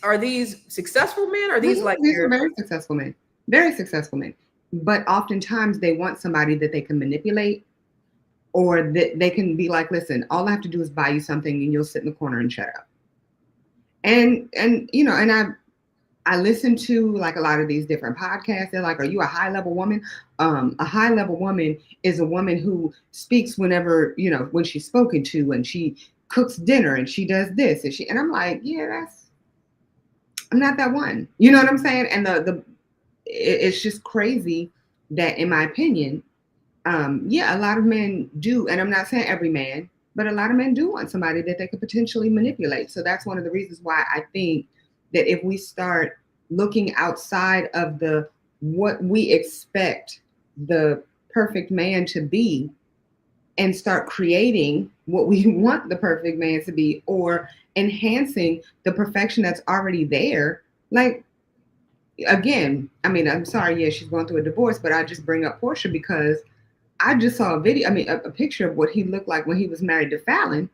Are these successful men? Or are these like these are very successful men, very successful men. But oftentimes they want somebody that they can manipulate, or that they can be like, listen, all I have to do is buy you something and you'll sit in the corner and shut up. And you know, and I listen to like a lot of these different podcasts. They're like, are you a high level woman? A high level woman is a woman who speaks whenever, you know, when she's spoken to, and she cooks dinner and she does this and I'm like, yeah, I'm not that one. You know what I'm saying? And it's just crazy that, in my opinion, a lot of men do, and I'm not saying every man, but a lot of men do want somebody that they could potentially manipulate. So that's one of the reasons why I think that if we start looking outside of what we expect the perfect man to be, and start creating what we want the perfect man to be, or enhancing the perfection that's already there. Like, again, I mean, I'm sorry, yeah, she's going through a divorce, but I just bring up Portia because I just saw a video, a picture of what he looked like when he was married to Fallon,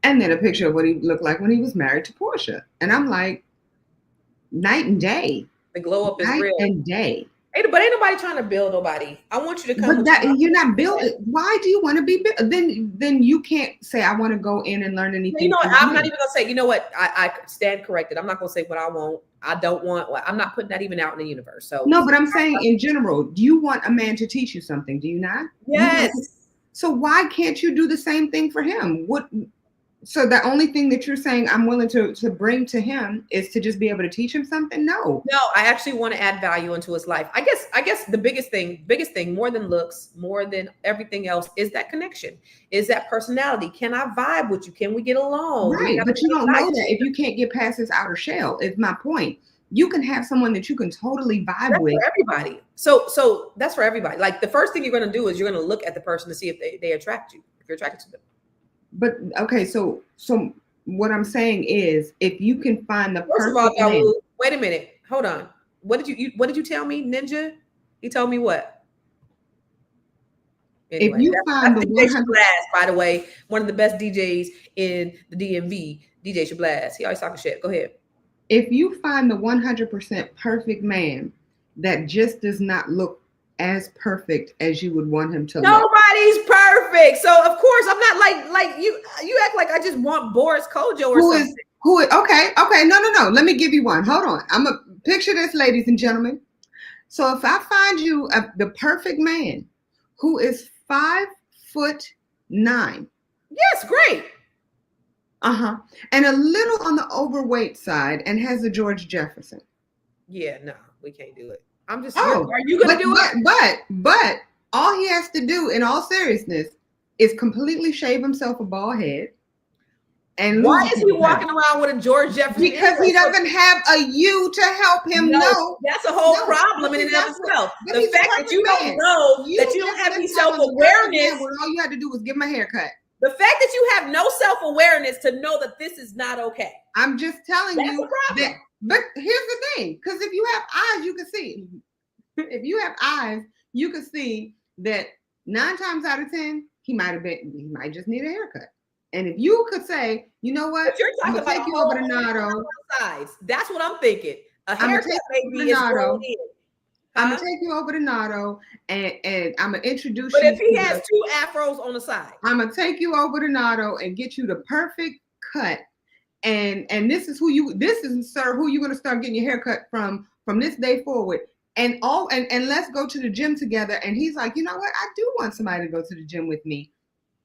and then a picture of what he looked like when he was married to Portia. And I'm like, night and day. The glow up is night real. And day. But ain't nobody trying to build nobody. I want you to come. But that you're not building. Why do you want to be built? Then you can't say I want to go in and learn anything. You know what? I'm not even gonna say. You know what? I stand corrected. I'm not gonna say what I want. I don't want. I'm not putting that even out in the universe. So no, but I'm saying in general, do you want a man to teach you something? Do you not? Yes. So why can't you do the same thing for him? So the only thing that you're saying I'm willing to bring to him is to just be able to teach him something? No, I actually want to add value into his life. I guess the biggest thing, more than looks, more than everything else, is that connection, is that personality. Can I vibe with you? Can we get along? Right, but you don't know that if you can't get past this outer shell. Is my point. You can have someone that you can totally vibe with. For everybody. So that's for everybody. Like the first thing you're going to do is you're going to look at the person to see if they attract you, if you're attracted to them. But okay, so what I'm saying is, if you can find the first of all, wait a minute, hold on. What did you tell me, Ninja? You told me what? Anyway, if you find the 100, by the way, one of the best DJs in the DMV, DJ should blast. He always talking shit. Go ahead. If you find the 100% perfect man that just does not look as perfect as you would want him to look. Nobody's perfect. So of course I'm not like you act like I just want Boris Kojo or something. Okay. No. Let me give you one. Hold on. I'm gonna picture this, ladies and gentlemen. So if I find you the perfect man who is 5'9". Yes, great. And a little on the overweight side and has a George Jefferson. Yeah, no, we can't do it. I'm just are you gonna do it? But all he has to do, in all seriousness, is completely shave himself a bald head. And why is he walking around with a George Jefferson? Because he doesn't have a you to help him know. That's a whole problem in and of itself. The fact that you don't know that you don't have any self-awareness. All you had to do was give him a haircut. The fact that you have no self-awareness to know that this is not okay. I'm just telling you that. But here's the thing, because if you have eyes, you can see. If you have eyes, you can see that 9 times out of 10, he might just need a haircut. And if you could say, you know what, I'm gonna take you over to Nardo. That's what I'm thinking. A haircut maybe is going in. I'm gonna take you over to Nardo and I'm gonna introduce you. But if he has 2 afros on the side, I'm gonna take you over to Nardo and get you the perfect cut. And this is sir, who you're gonna start getting your haircut from this day forward. And let's go to the gym together. And he's like, you know what? I do want somebody to go to the gym with me.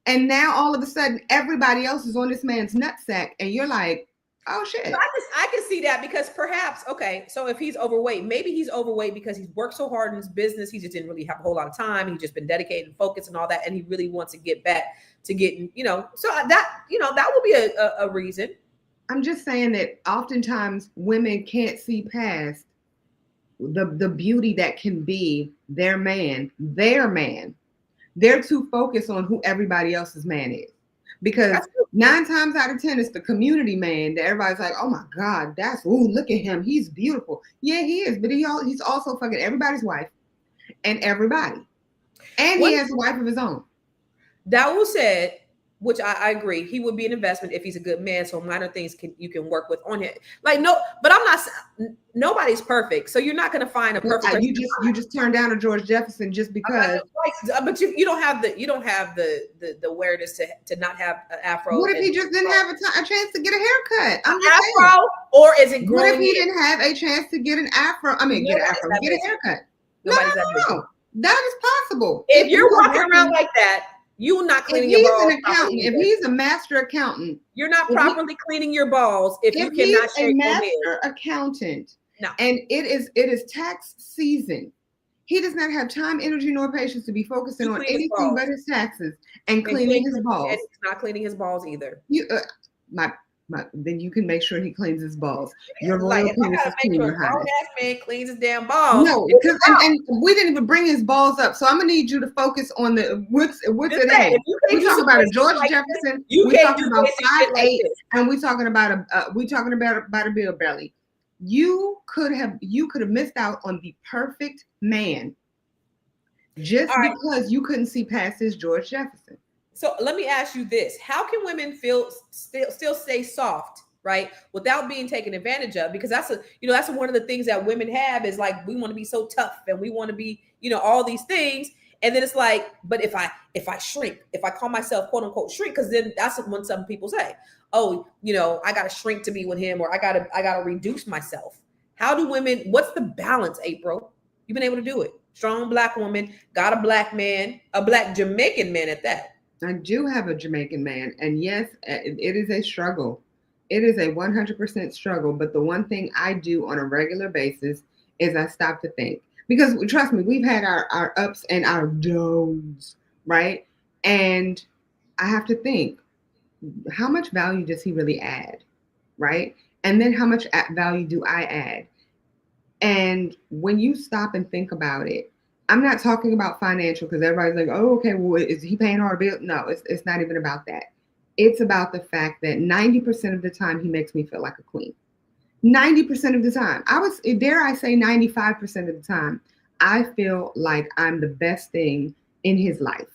And now all of a sudden, everybody else is on this man's nutsack, and you're like, oh shit. So I can see that because perhaps, okay, so if he's overweight, maybe he's overweight because he's worked so hard in his business, he just didn't really have a whole lot of time. He's just been dedicated and focused and all that, and he really wants to get back to getting, so that would be a reason. I'm just saying that oftentimes women can't see past the beauty that can be their man. They're too focused on who everybody else's man is. Because 9 times out of 10, it's the community man that everybody's like, oh my God, look at him. He's beautiful. Yeah, he is. But he's also fucking everybody's wife and everybody. And he has a wife of his own. Dawu said, which I agree, he would be an investment if he's a good man. So minor things you can work with on him. But nobody's perfect. So you're not going to find a perfect. You just turned down a George Jefferson just because. But you don't have the awareness to not have an afro. What if he just didn't have a chance to get a haircut? Afro, or is it growing? What if he didn't have a chance to get an afro? Get a haircut. No. That is possible. If you're walking around like that, you're not cleaning your balls. If he's a master accountant, you're not properly cleaning your balls if you cannot shave your head. If he's a master accountant, and it is tax season, he does not have time, energy, nor patience to be focusing on anything but his taxes and cleaning his balls. And he's not cleaning his balls either. Then you can make sure he cleans his balls. Your royal penis is clean, Your Highness. Grown-ass man cleans his damn balls. No, because and we didn't even bring his balls up. So I'm gonna need you to focus on the what's it. We talking about a George Jefferson. We talking about 5'8", and we talking about a Bill belly. You could have missed out on the perfect man just because you couldn't see past his George Jefferson. So let me ask you this. How can women still stay soft, right? Without being taken advantage of? Because that's one of the things that women have is like, we want to be so tough and we want to be, all these things. And then it's like, but if I shrink, if I call myself quote unquote shrink, because then that's when some people say, oh, I got to shrink to be with him, or I got to reduce myself. How do women, what's the balance, April? You've been able to do it. Strong Black woman, got a Black man, a Black Jamaican man at that. I do have a Jamaican man, and yes, it is a struggle. It is a 100% struggle, but the one thing I do on a regular basis is I stop to think. Because trust me, we've had our ups and our downs, right? And I have to think, how much value does he really add, right? And then how much value do I add? And when you stop and think about it, I'm not talking about financial, because everybody's like, oh, okay, well, is he paying our bill? No, it's not even about that. It's about the fact that 90% of the time he makes me feel like a queen. 90% of the time. Dare I say 95% of the time, I feel like I'm the best thing in his life,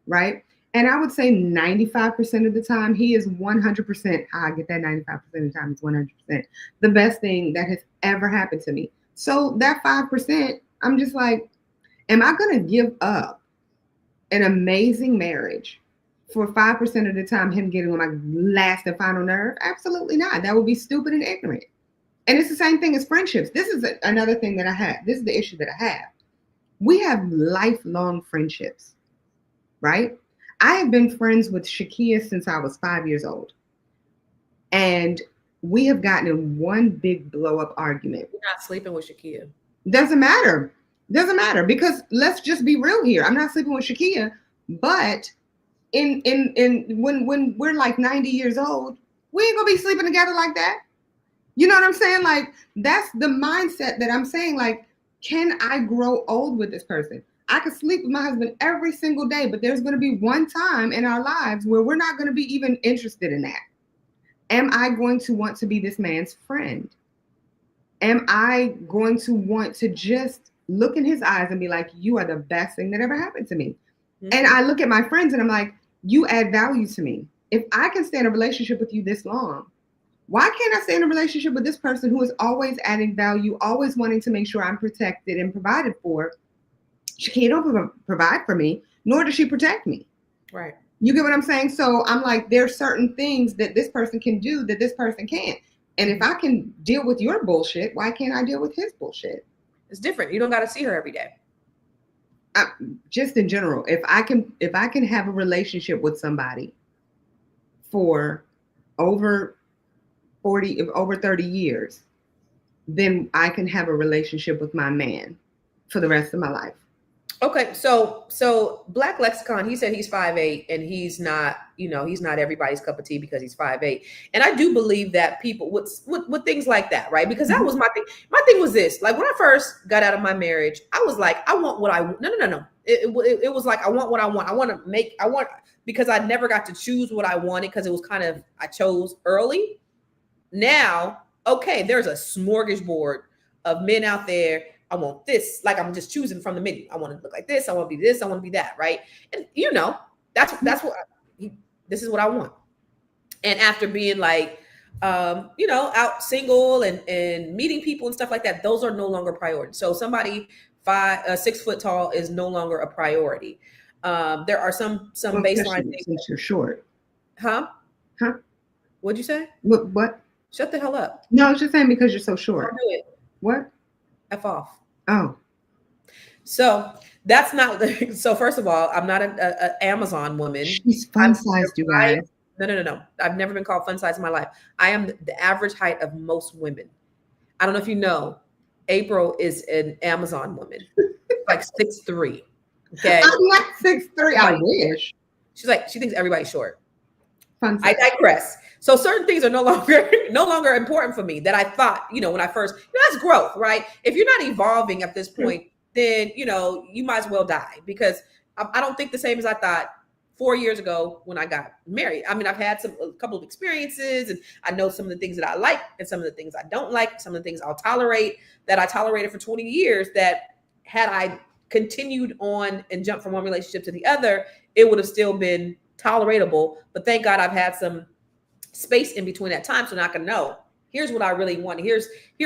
right? And I would say 95% of the time, he is 100%. I get that 95% of the time is 100%. The best thing that has ever happened to me. So that 5%, I'm just like, am I going to give up an amazing marriage for 5% of the time him getting on my last and final nerve? Absolutely not. That would be stupid and ignorant. And it's the same thing as friendships. This is another thing that I have. This is the issue that I have. We have lifelong friendships, right? I have been friends with Shakia since I was 5 years old. And we have gotten in one big blow up argument. You're not sleeping with Shakia. Doesn't matter. Doesn't matter, because let's just be real here. I'm not sleeping with Shakia, but in when we're like 90 years old, we ain't gonna be sleeping together like that. You know what I'm saying? Like, that's the mindset that I'm saying. Like, can I grow old with this person? I could sleep with my husband every single day, but there's going to be one time in our lives where we're not going to be even interested in that. Am I going to want to be this man's friend? Am I going to want to just look in his eyes and be like, you are the best thing that ever happened to me? Mm-hmm. And I look at my friends and I'm like, you add value to me. If I can stay in a relationship with you this long, why can't I stay in a relationship with this person who is always adding value, always wanting to make sure I'm protected and provided for? She can't provide for me, nor does she protect me. Right. You get what I'm saying? So I'm like, there's certain things that this person can do that this person can't. And if I can deal with your bullshit, why can't I deal with his bullshit? It's different. You don't got to see her every day. Just in general, if I can have a relationship with somebody for over 30 years, then I can have a relationship with my man for the rest of my life. Okay, so Black Lexicon, he said he's 5'8", and he's not everybody's cup of tea because he's 5'8". And I do believe that people with things like that, right? Because that was my thing. My thing was this: like, when I first got out of my marriage, I was like, I want what I want. No. It was like, I want what I want. Because I never got to choose what I wanted, because it was kind of, I chose early. Now, okay, there's a smorgasbord of men out there. I want this. Like, I'm just choosing from the menu. I want to look like this. I want to be this. I want to be that. Right. And that's what this is what I want. And after being like, out single and meeting people and stuff like that, those are no longer priorities. So somebody 6 foot tall is no longer a priority. There are some baseline things. Since you're short. Huh? What'd you say? What? Shut the hell up. No, I was just saying because you're so short. Don't do it. What? F off. Oh. So that's not. So first of all, I'm not an Amazon woman. She's fun sized, you guys. No. I've never been called fun sized in my life. I am the average height of most women. I don't know if you know, April is an Amazon woman, like 6'3". Okay. I'm not 6'3". I wish. She's like, she thinks everybody's short. Fun size. I digress. So certain things are no longer important for me that I thought, when I first, that's growth, right? If you're not evolving at this point, then, you might as well die, because I don't think the same as I thought 4 years ago when I got married. I mean, I've had a couple of experiences, and I know some of the things that I like and some of the things I don't like, some of the things I'll tolerate that I tolerated for 20 years that had I continued on and jumped from one relationship to the other, it would have still been tolerable. But thank God I've had some space in between that time, so now I can know, here's what I really want. Here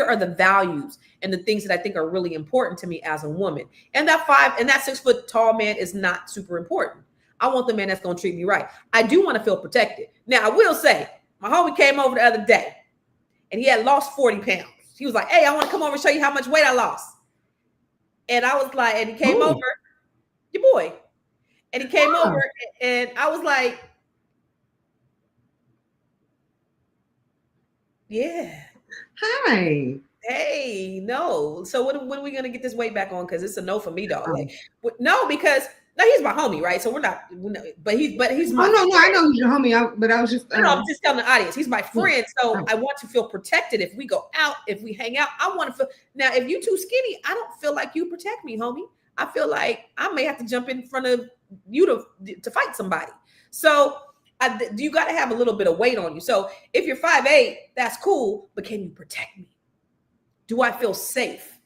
are the values and the things that I think are really important to me as a woman. And that 6 foot tall man is not super important. I want the man that's going to treat me right. I do want to feel protected. Now, I will say, my homie came over the other day and he had lost 40 pounds. He was like, hey, I want to come over and show you how much weight I lost. And I was like, and he came over, your boy. And he came over and I was like, yeah. Hi. Hey, no. So when are we going to get this weight back on? Because it's a no for me, dog. Like, no, because he's my homie, right? So we're not, but he's my no, I know he's your homie, but I was just I'm just telling the audience, he's my friend. So I want to feel protected. If we go out, if we hang out, I want to feel. Now, if you too skinny, I don't feel like you protect me, homie. I feel like I may have to jump in front of you to fight somebody. So you got to have a little bit of weight on you. So if you're 5'8", that's cool, but can you protect me? Do I feel safe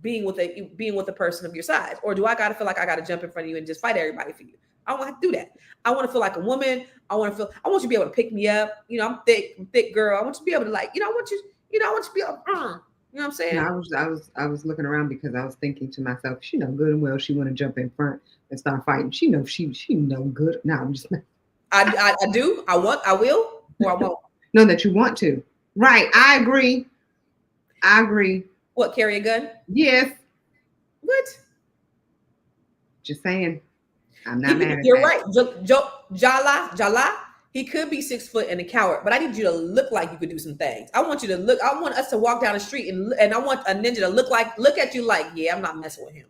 being with a person of your size, or do I got to feel like I got to jump in front of you and just fight everybody for you? I don't want to do that. I want to feel like a woman. I want you to be able to pick me up. You know, I'm thick girl. I want you to be able to I want you to be able, you know what I'm saying? No, I was looking around because I was thinking to myself, she know good and well she want to jump in front and start fighting. She know she know good. No, I'm just I do. I will, or I won't. Know that you want to. Right. I agree. What, carry a gun? Yes. What? Just saying. I'm not mad at You're that. right. Jala, he could be 6 foot and a coward, but I need you to look like you could do some things. I want us to walk down the street and I want a ninja to look at you like, yeah, I'm not messing with him.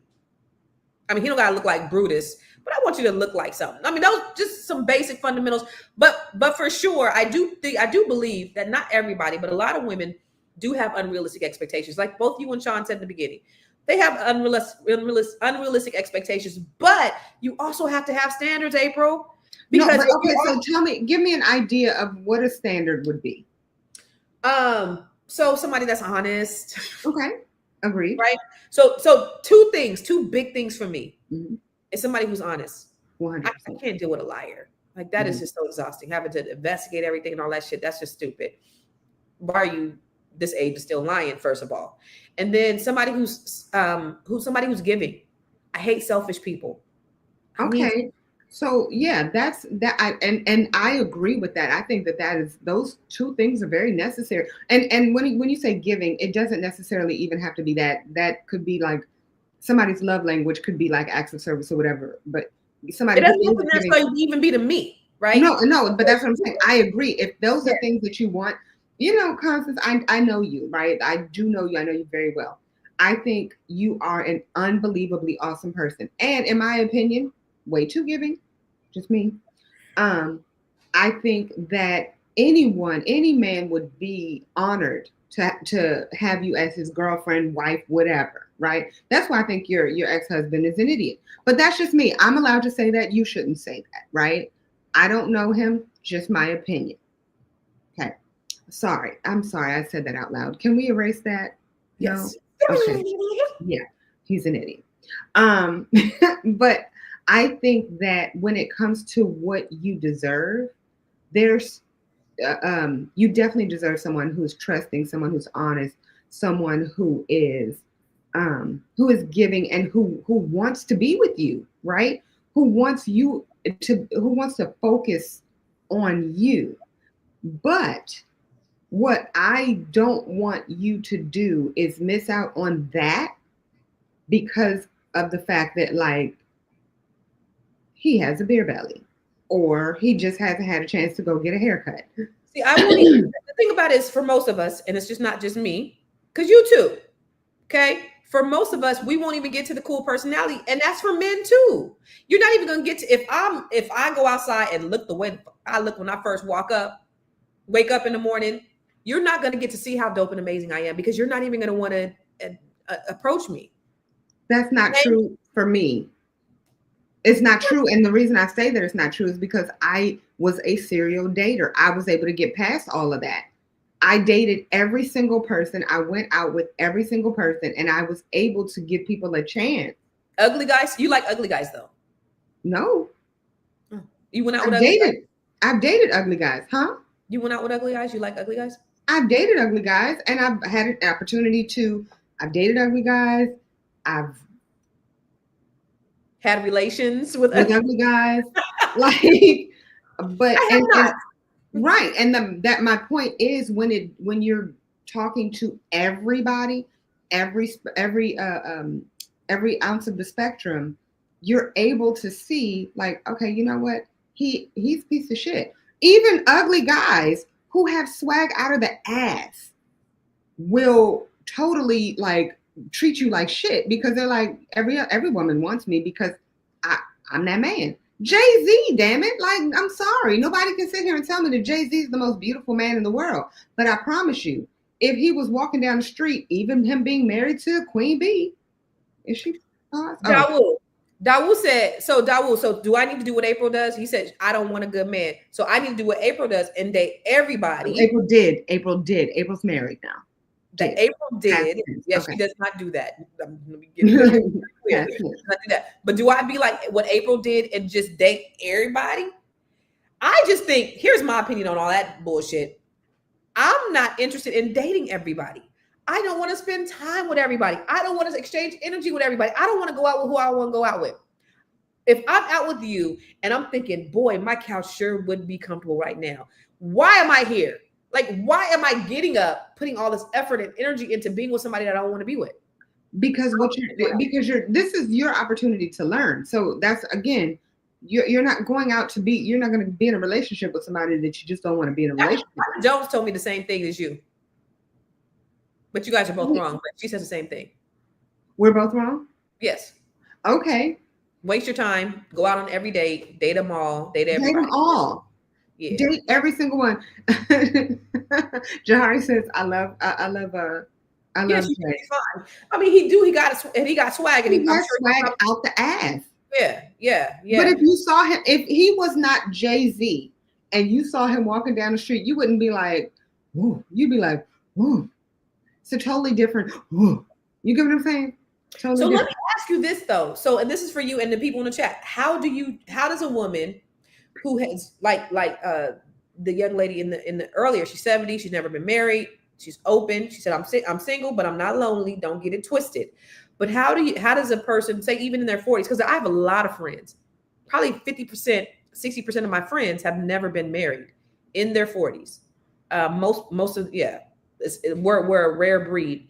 I mean, he don't gotta look like Brutus, but I want you to look like something. I mean, those just some basic fundamentals. But for sure, I do believe that not everybody, but a lot of women do have unrealistic expectations. Like both you and Shawn said in the beginning, they have unrealistic expectations. But you also have to have standards, April. Because so give me an idea of what a standard would be. So somebody that's honest. Okay. Agreed. Right. So two big things for me. Mm-hmm. Is somebody who's honest. 100%. I can't deal with a liar. Like that is just so exhausting. Having to investigate everything and all that shit. That's just stupid. Why are you this age is still lying, first of all? And then somebody who's giving. I hate selfish people. Okay. So yeah, that's that. And I agree with that. I think that is those two things are very necessary. And when you say giving, it doesn't necessarily even have to be that. That could be like somebody's love language could be like acts of service or whatever. But somebody it doesn't necessarily even be to me, right? No, but that's what I'm saying. I agree. If those are things that you want, Constance, I know you, right? I do know you. I know you very well. I think you are an unbelievably awesome person. And in my opinion, way too giving. Just me. I think that any man would be honored to have you as his girlfriend, wife, whatever, right? That's why I think your ex-husband is an idiot. But that's just me. I'm allowed to say that. You shouldn't say that, right? I don't know him. Just my opinion. Okay. Sorry. I'm sorry I said that out loud. Can we erase that? Yes. No? Okay. Yeah. He's an idiot. But I think that when it comes to what you deserve, there's you definitely deserve someone who's trusting, someone who's honest, someone who is giving and who wants to be with you, right? Who wants to focus on you. But what I don't want you to do is miss out on that because of the fact that like he has a beer belly or he just hasn't had a chance to go get a haircut. See, I won't even, the thing about it is for most of us, and it's just not just me, because you too, okay? For most of us, we won't even get to the cool personality, and that's for men too. You're not even gonna get to, if I go outside and look the way I look when I first wake up in the morning, you're not gonna get to see how dope and amazing I am because you're not even gonna want to approach me. That's not true for me. It's not true. And the reason I say that it's not true is because I was a serial dater. I was able to get past all of that. I dated every single person. I went out with every single person and I was able to give people a chance. Ugly guys? You like ugly guys though? No. You went out with ugly guys? I've dated ugly guys, huh? You went out with ugly guys? You like ugly guys? I've dated ugly guys and I've had an opportunity to, I've dated ugly guys. I've had relations with ugly guys, like, but right. And that my point is when you're talking to everybody, every ounce of the spectrum, you're able to see like, okay, you know what? He's a piece of shit. Even ugly guys who have swag out of the ass will totally like treat you like shit because they're like every woman wants me because I'm that man. Jay-Z, damn it. Like, I'm sorry. Nobody can sit here and tell me that Jay-Z is the most beautiful man in the world. But I promise you, if he was walking down the street, even him being married to Queen Bee, is she? Dawood said, so do I need to do what April does? He said, I don't want a good man. So I need to do what April does and date everybody. April did. April's married now. That April did. Yes, Okay. she does not do that. Let me get it clear. She does not do that. But do I be like what April did and just date everybody? I just think, here's my opinion on all that bullshit. I'm not interested in dating everybody. I don't want to spend time with everybody. I don't want to exchange energy with everybody. I don't want to go out with who I want to go out with. If I'm out with you and I'm thinking, boy, my couch sure wouldn't be comfortable right now. Why am I here? Like, why am I getting up, putting all this effort and energy into being with somebody that I don't want to be with? Because this is your opportunity to learn. So that's, again, you're not going out to you're not going to be in a relationship with somebody that you just don't want to be in a relationship with. Jones told me the same thing as you. But you guys are both wrong. But she says the same thing. We're both wrong? Yes. Okay. Waste your time. Go out on every date. Date them all. Date everybody. Date them all. Yeah. Date every single one. Jahari says, I love Jay. Fine. I mean, he got swag, and he got swag out the ass. Yeah. But if you saw him, if he was not Jay-Z and you saw him walking down the street, you wouldn't be like, ooh. You'd be like, ooh. It's a totally different, ooh. You get what I'm saying? Totally so different. Let me ask you this though. So, and this is for you and the people in the chat. How does a woman who has like the young lady in the earlier, she's 70, she's never been married, she's open. She said, I'm single, but I'm not lonely. Don't get it twisted. But how does a person, say even in their 40s, because I have a lot of friends, probably 50%, 60% of my friends have never been married in their 40s. Most of, we're a rare breed.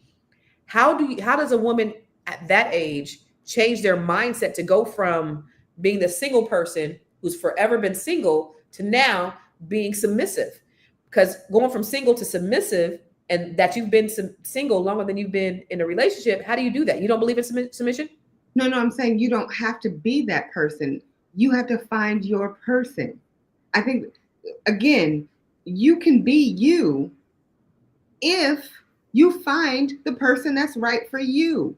How does a woman at that age change their mindset to go from being the single person who's forever been single to now being submissive? Because going from single to submissive, and that you've been single longer than you've been in a relationship, how do you do that? You don't believe in submission? No, I'm saying you don't have to be that person. You have to find your person. I think, again, you can be you if you find the person that's right for you.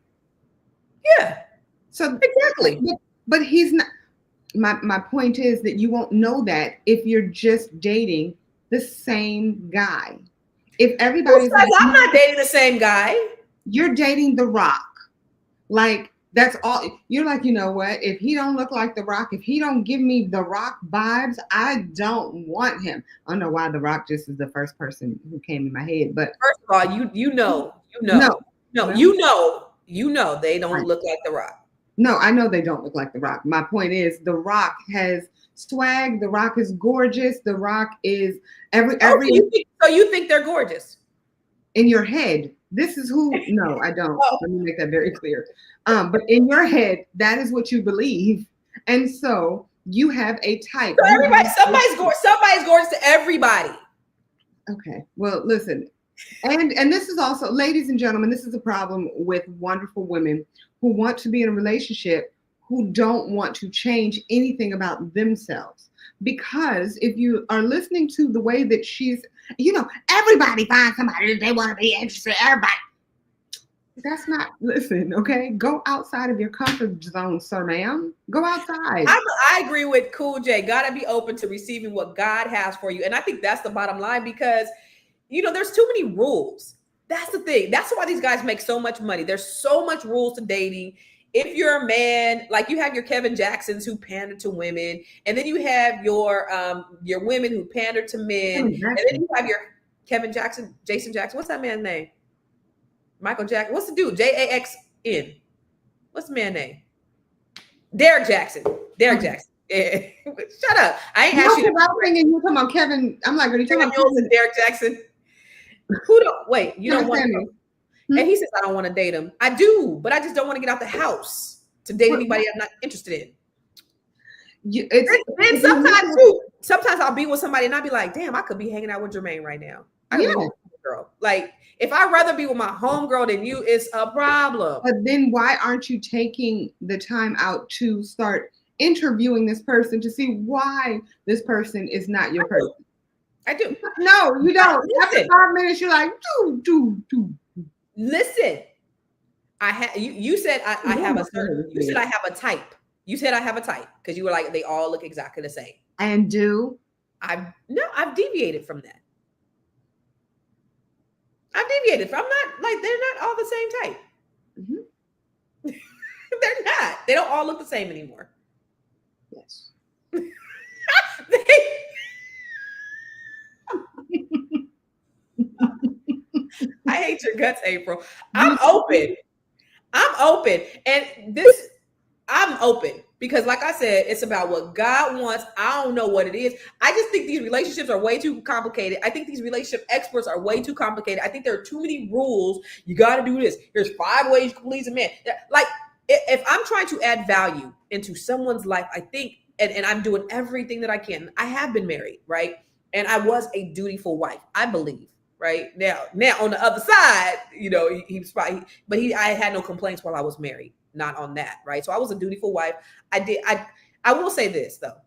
Yeah. So exactly. But he's not. My point is that you won't know that if you're just dating the same guy. If everybody's like, I'm not dating the same guy. You're dating The Rock. Like, that's all. You're like, you know what? If he don't look like The Rock, if he don't give me The Rock vibes, I don't want him. I don't know why The Rock just is the first person who came in my head. But first of all, you know they don't look like The Rock. No, I know they don't look like The Rock. My point is, The Rock has swag. The Rock is gorgeous. The Rock is every. So you think they're gorgeous in your head? This is who? No, I don't. Let me make that very clear. But in your head, that is what you believe, and so you have a type. So somebody's gorgeous to everybody. Okay. Well, listen, and this is also, ladies and gentlemen, this is a problem with wonderful women who want to be in a relationship who don't want to change anything about themselves. Because if you are listening to the way that she's, everybody finds somebody that they want to be interested in, everybody. That's not, listen, okay? Go outside of your comfort zone, sir, ma'am. Go outside. I agree with Cool J. Gotta be open to receiving what God has for you. And I think that's the bottom line because, there's too many rules. That's the thing. That's why these guys make so much money. There's so much rules to dating. If you're a man, like you have your Kevin Jacksons who pander to women, and then you have your women who pander to men, and then you have your Kevin Jackson, Jason Jackson. What's that man's name? Michael Jackson. What's the dude? Jackson. What's the man's name? Derek Jackson. Jackson. Yeah. Shut up. I ain't asked you. And you're talking about Kevin. I'm like, are you talking about Derek Jackson? Who don't wait? You don't want to. And he says, I don't want to date him. I do, but I just don't want to get out the house to date anybody I'm not interested in. Then sometimes I'll be with somebody and I'll be like, damn, I could be hanging out with Jermaine right now. Girl. Like, if I'd rather be with my homegirl than you, it's a problem. But then why aren't you taking the time out to start interviewing this person to see why this person is not your person? I do. No, you don't. After 5 minutes, you're like, do. Listen, you said I have a certain. You said I have a type. You said I have a type because you were like they all look exactly the same. And I've deviated from that. I'm deviated. I'm not like they're not all the same type. Mm-hmm. They're not. They don't all look the same anymore. Yes. I hate your guts, April. I'm open. And I'm open because, like I said, it's about what God wants. I don't know what it is. I just think these relationships are way too complicated. I think these relationship experts are way too complicated. I think there are too many rules. You got to do this. Here's 5 ways you can please a man. Like, if I'm trying to add value into someone's life, I think, and I'm doing everything that I can. I have been married, right? And I was a dutiful wife, I believe. Right now on the other side, he was probably, but I had no complaints while I was married. Not on that, right? So I was a dutiful wife. I will say this though.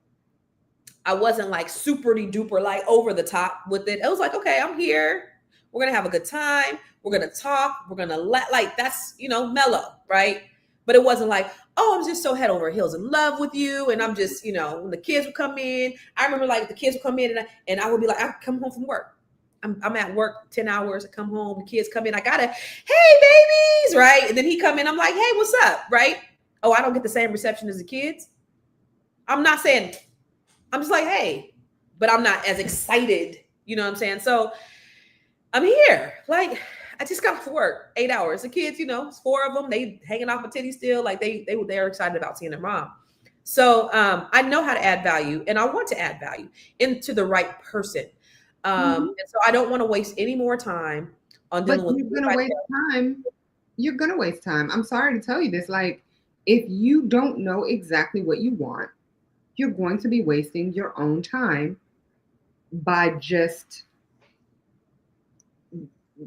I wasn't like super duper like over the top with it. I was like, okay, I'm here. We're gonna have a good time. We're gonna talk. We're gonna like that's mellow, right? But it wasn't like, oh, I'm just so head over heels in love with you, and I'm just when the kids would come in. I remember like the kids would come in, and I would be like, I come home from work. I'm at work 10 hours. I come home, the kids come in. I gotta, hey babies, right? And then he come in. I'm like, hey, what's up, right? Oh, I don't get the same reception as the kids. I'm not saying, I'm just like, hey, but I'm not as excited. You know what I'm saying? So I'm here. Like, I just got off work, 8 hours. The kids, it's 4 of them. They hanging off my titty still. Like they're excited about seeing their mom. So I know how to add value, and I want to add value into the right person. And so I don't want to waste any more time on dealing with. You're gonna waste time. You're gonna waste time. I'm sorry to tell you this. Like, if you don't know exactly what you want, you're going to be wasting your own time by just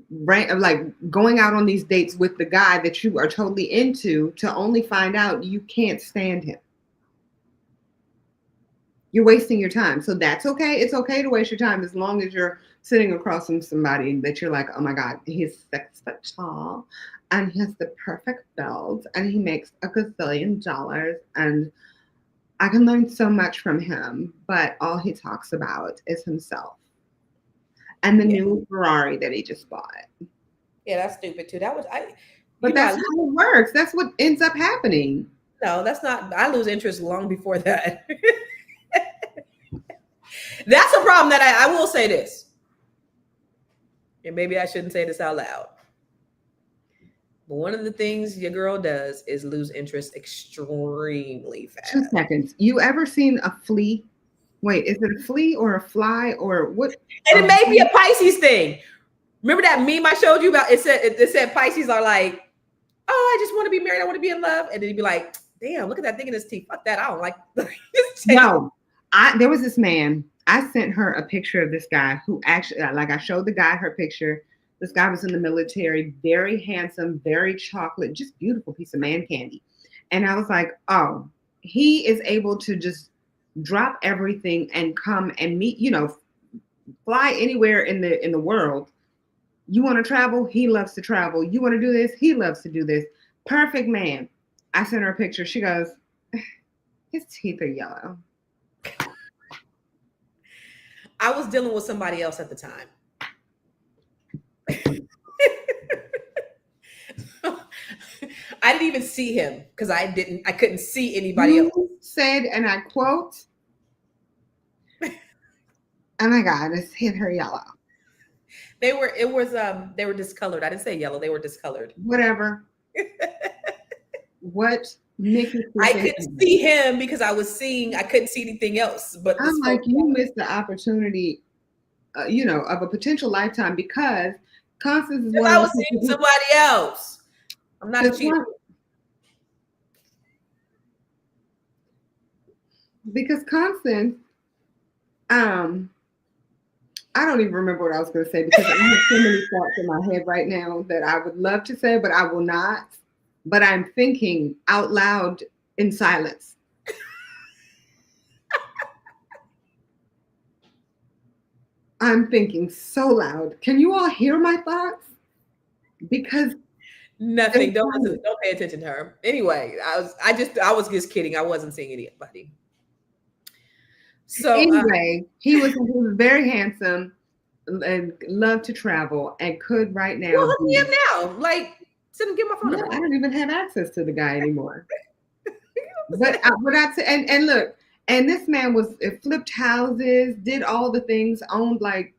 like going out on these dates with the guy that you are totally into to only find out you can't stand him. You're wasting your time. So that's okay. It's okay to waste your time as long as you're sitting across from somebody that you're like, oh my God, he's 6 foot tall and he has the perfect build and he makes $1 gazillion and I can learn so much from him, but all he talks about is himself and the new Ferrari that he just bought. Yeah, that's stupid too. But that's how it works. That's what ends up happening. No, that's not. I lose interest long before that. That's a problem that I will say this. And maybe I shouldn't say this out loud. But one of the things your girl does is lose interest extremely fast. 2 seconds. You ever seen a flea? Wait, is it a flea or a fly or what? And it may be a Pisces thing. Remember that meme I showed you about? It said Pisces are like, oh, I just want to be married. I want to be in love. And then you'd be like, damn, look at that thing in his teeth. Fuck that. I don't like. No, there was this man. I sent her a picture of this guy who actually, like, I showed the guy her picture. This guy was in the military, very handsome, very chocolate, just beautiful piece of man candy. And I was like, oh, he is able to just drop everything and come and meet, fly anywhere in the world. You want to travel? He loves to travel. You want to do this? He loves to do this. Perfect man. I sent her a picture. She goes, his teeth are yellow. I was dealing with somebody else at the time. I didn't even see him because I couldn't see anybody else. Said, and I quote, oh my God, his teeth are yellow. They were discolored. I didn't say yellow. They were discolored. Whatever. What? I couldn't see him because I couldn't see anything else. But I'm like, you missed the opportunity, of a potential lifetime because Constance is one. I was seeing somebody else. I'm not a cheater. Because Constance, I don't even remember what I was going to say because I have so many thoughts in my head right now that I would love to say, but I will not. But I'm thinking out loud in silence. I'm thinking so loud. Can you all hear my thoughts? Because nothing. Don't pay attention to her. Anyway, I was just kidding. I wasn't seeing anybody. So anyway, he was very handsome, and love to travel and could right now Well, hook me up be. now. Like, send him, get my phone No, number. I don't even have access to the guy anymore. But and look, and this man was flipped houses, did all the things, owned like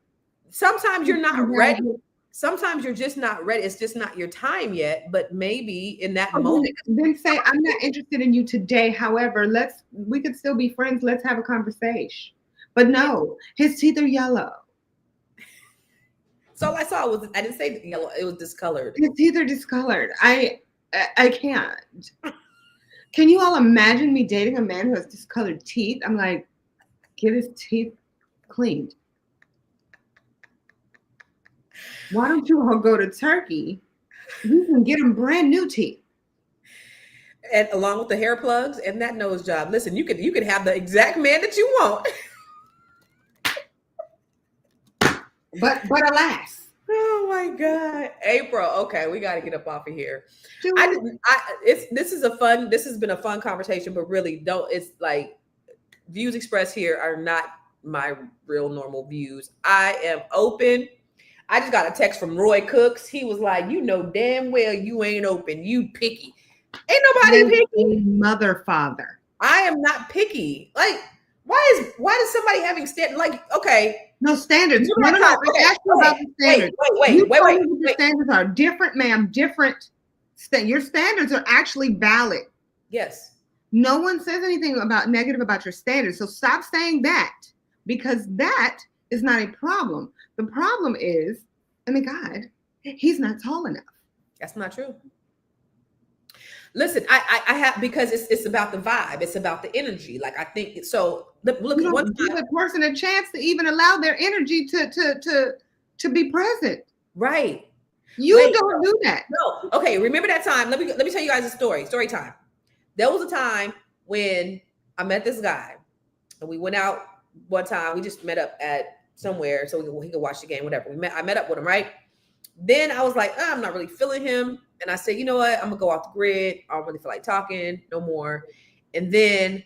Sometimes you're not 15 ready. houses. Sometimes you're just not ready. It's just not your time yet. But maybe in that So moment, then say, I'm not interested in you today. However, we could still be friends. Let's have a conversation. But no, his teeth are yellow. so all I saw was, I didn't say yellow. It was discolored. His teeth are discolored. I can't. Can you all imagine me dating a man who has discolored teeth? I'm like, get his teeth cleaned. Why don't you all go to Turkey? You can get him brand new teeth. And along with the hair plugs and that nose job. Listen, you could have the exact man that you want. But alas. Oh my God, April. Okay, we got to get up off of here. This has been a fun conversation, but really don't. It's like views expressed here are not my real normal views. I am open. I just got a text from Roy Cooks. He was like, "You know damn well you ain't open. You picky. Ain't nobody picky. Mother, father. I am not picky. Like, why does somebody having like, okay." No standards. No. I asked you about the standards. Wait. The standards are different, ma'am. Different. Your standards are actually valid. Yes. No one says anything negative about your standards. So stop saying that, because that is not a problem. The problem is, God, he's not tall enough. That's not true. Listen, I have, because it's about the vibe. It's about the energy. Like, I think so. Look, you don't give a person a chance to even allow their energy to be present. Right. You don't do that. No. Okay. Remember that time? Let me tell you guys a story. Story time. There was a time when I met this guy, and we went out one time. We just met up at somewhere so he could watch the game, whatever. I met up with him, right? Then I was like, I'm not really feeling him. And I said, you know what? I'm gonna go off the grid. I don't really feel like talking no more. And then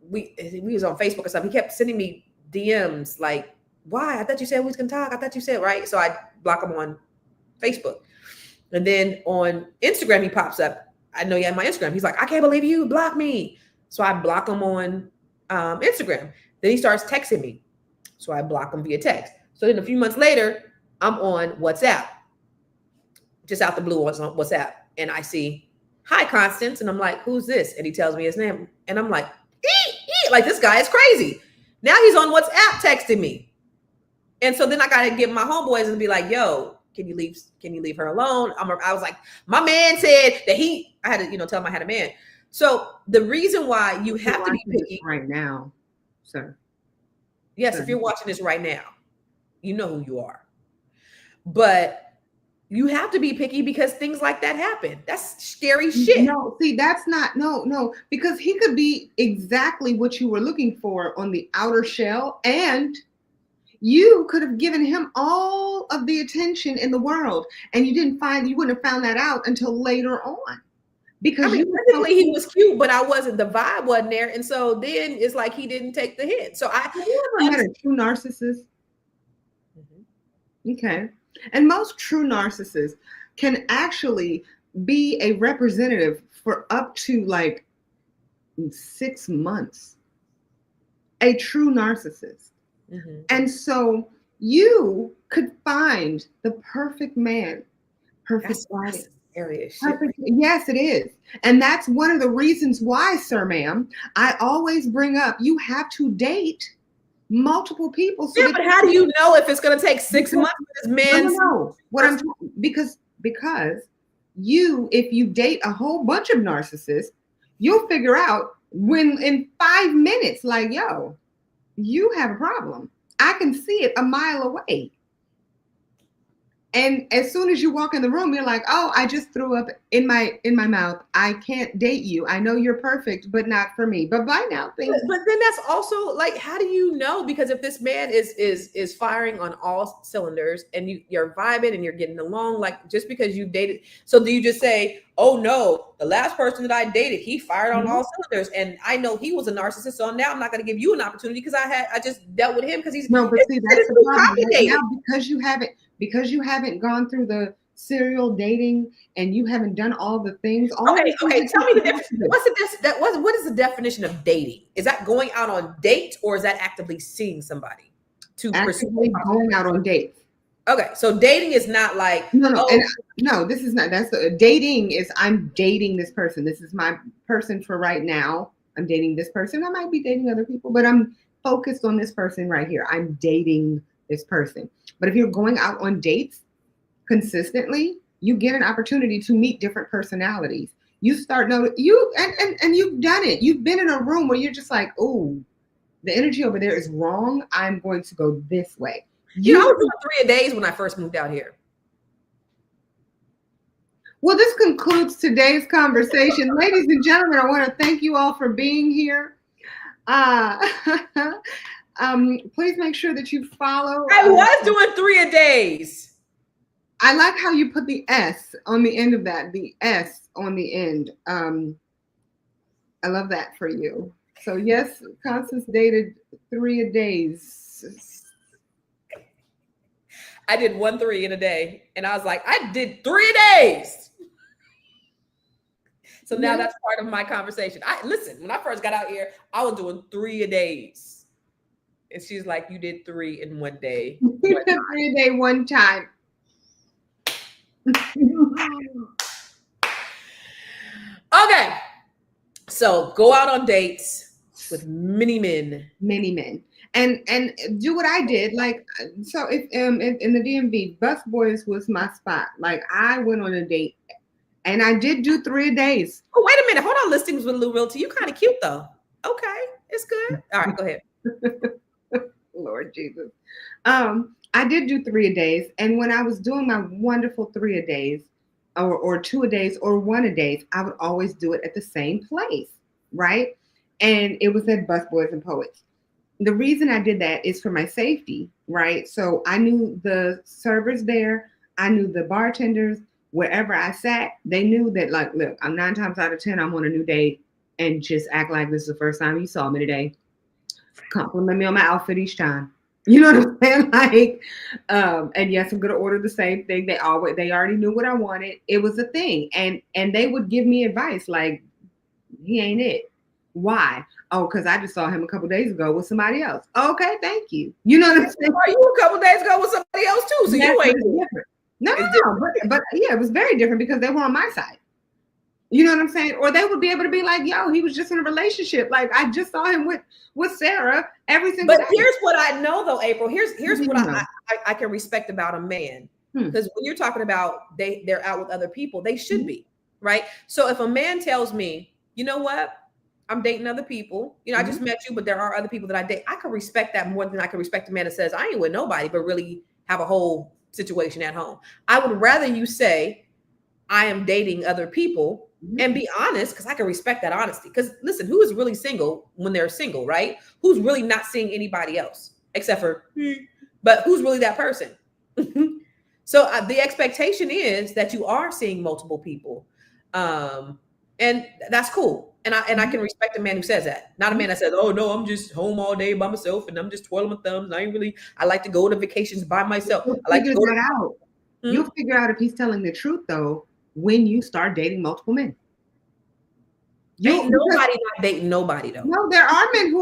we was on Facebook and stuff. He kept sending me DMs like, why? I thought you said we was gonna talk. I thought you said, right? So I block him on Facebook. And then on Instagram, he pops up. I know you have my Instagram. He's like, I can't believe you blocked me. So I block him on Instagram. Then he starts texting me. So I block him via text. So then a few months later, I'm on WhatsApp. Just out the blue on WhatsApp. And I see, hi, Constance. And I'm like, who's this? And he tells me his name. And I'm like, like, this guy is crazy. Now he's on WhatsApp texting me. And so then I got to get my homeboys and be like, yo, can you leave her alone? I was like, my man said that I had to, tell him I had a man. So the reason why you have to be picky right now, sir. Yes, if you're watching this right now, you know who you are. But you have to be picky because things like that happen. That's scary shit. No, see, that's not, no, because he could be exactly what you were looking for on the outer shell, and you could have given him all of the attention in the world, and you wouldn't have found that out until later on. Because physically he was cute, but the vibe wasn't there. And so then it's like he didn't take the hit. So have you ever met a true narcissist? Mm-hmm. Okay. And most true narcissists can actually be a representative for up to like 6 months. A true narcissist. Mm-hmm. And so you could find the perfect man, perfect body. Perfect. Yes, it is. And that's one of the reasons why, sir, ma'am, I always bring up, you have to date multiple people. So but how do you know if it's going to take 6 months for this man? No. Because if you date a whole bunch of narcissists, you'll figure out in 5 minutes, like, yo, you have a problem. I can see it a mile away. And as soon as you walk in the room, you're like, oh, I just threw up in my mouth. I can't date you. I know you're perfect, but not for me. But bye now. Thank you. But then that's also like, how do you know? Because if this man is firing on all cylinders and you're vibing and you're getting along, like just because you dated, so do you just say, oh no, the last person that I dated, he fired on all cylinders, and I know he was a narcissist, so now I'm not going to give you an opportunity because I just dealt with him because he's no, but see, that's the problem right now, because you haven't gone through the serial dating and you haven't done all the things. Okay. Tell me the difference. What is the definition of dating? Is that going out on dates, or is that actively seeing somebody to actively going out on dates? Okay, so dating is not like no, this is not. That's dating is I'm dating this person. This is my person for right now. I'm dating this person. I might be dating other people, but I'm focused on this person right here. I'm dating this person. But if you're going out on dates consistently, you get an opportunity to meet different personalities. You start knowing and you've done it. You've been in a room where you're just like, oh, the energy over there is wrong. I'm going to go this way. You know, I was doing 3 a days when I first moved out here. Well, this concludes today's conversation. Ladies and gentlemen, I want to thank you all for being here. Please make sure that you follow. I was doing 3 a days. I like how you put the S on the end of that, the S on the end. I love that for you. So yes, Constance dated 3 a days. I did 1 3 in a day, and I was like, I did 3 a days. So now that's part of my conversation. Listen, when I first got out here, I was doing 3 a days, and she's like, "You did 3 in 1 day." 3 a day, one time. Okay, so go out on dates with many men. And do what I did. Like, so if in the DMV, busboys was my spot. Like, I went on a date and I did do 3 a days. Oh, wait a minute. Hold on. Listings with Lou Realty. You kind of cute though. Okay, it's good. All right, go ahead. Lord Jesus. I did do 3 a days. And when I was doing my wonderful 3 a days or 2 a days or 1 a days, I would always do it at the same place. Right. And it was at Busboys and Poets. The reason I did that is for my safety, right? So I knew the servers there. I knew the bartenders. Wherever I sat, they knew that, like, look, I'm 9 times out of 10, I'm on a new date, and just act like this is the first time you saw me today. Compliment me on my outfit each time. You know what I'm saying? Like, and yes, I'm gonna order the same thing. They already knew what I wanted. It was a thing, and they would give me advice like, he ain't it. Why? Oh, because I just saw him a couple days ago with somebody else. Okay, thank you. You know what I'm saying? Are you a couple days ago with somebody else too? So you ain't different. No. But yeah, it was very different because they were on my side. You know what I'm saying? Or they would be able to be like, yo, he was just in a relationship. Like, I just saw him with Sarah every single day. But here's what I know though, April. Here's what I can respect about a man. Because when you're talking about they're out with other people, they should be, right? So if a man tells me, you know what? I'm dating other people. You know, I just met you, but there are other people that I date. I can respect that more than I can respect a man that says, I ain't with nobody, but really have a whole situation at home. I would rather you say, I am dating other people and be honest, because I can respect that honesty. Because listen, who is really single when they're single, right? Who's really not seeing anybody else except for me? But who's really that person? So the expectation is that you are seeing multiple people. And that's cool. And I can respect a man who says that. Not a man that says, oh no, I'm just home all day by myself and I'm just twirling my thumbs. I like to go to vacations by myself. I like to go out. You'll figure out if he's telling the truth though when you start dating multiple men. Ain't nobody not dating nobody though. No, there are men who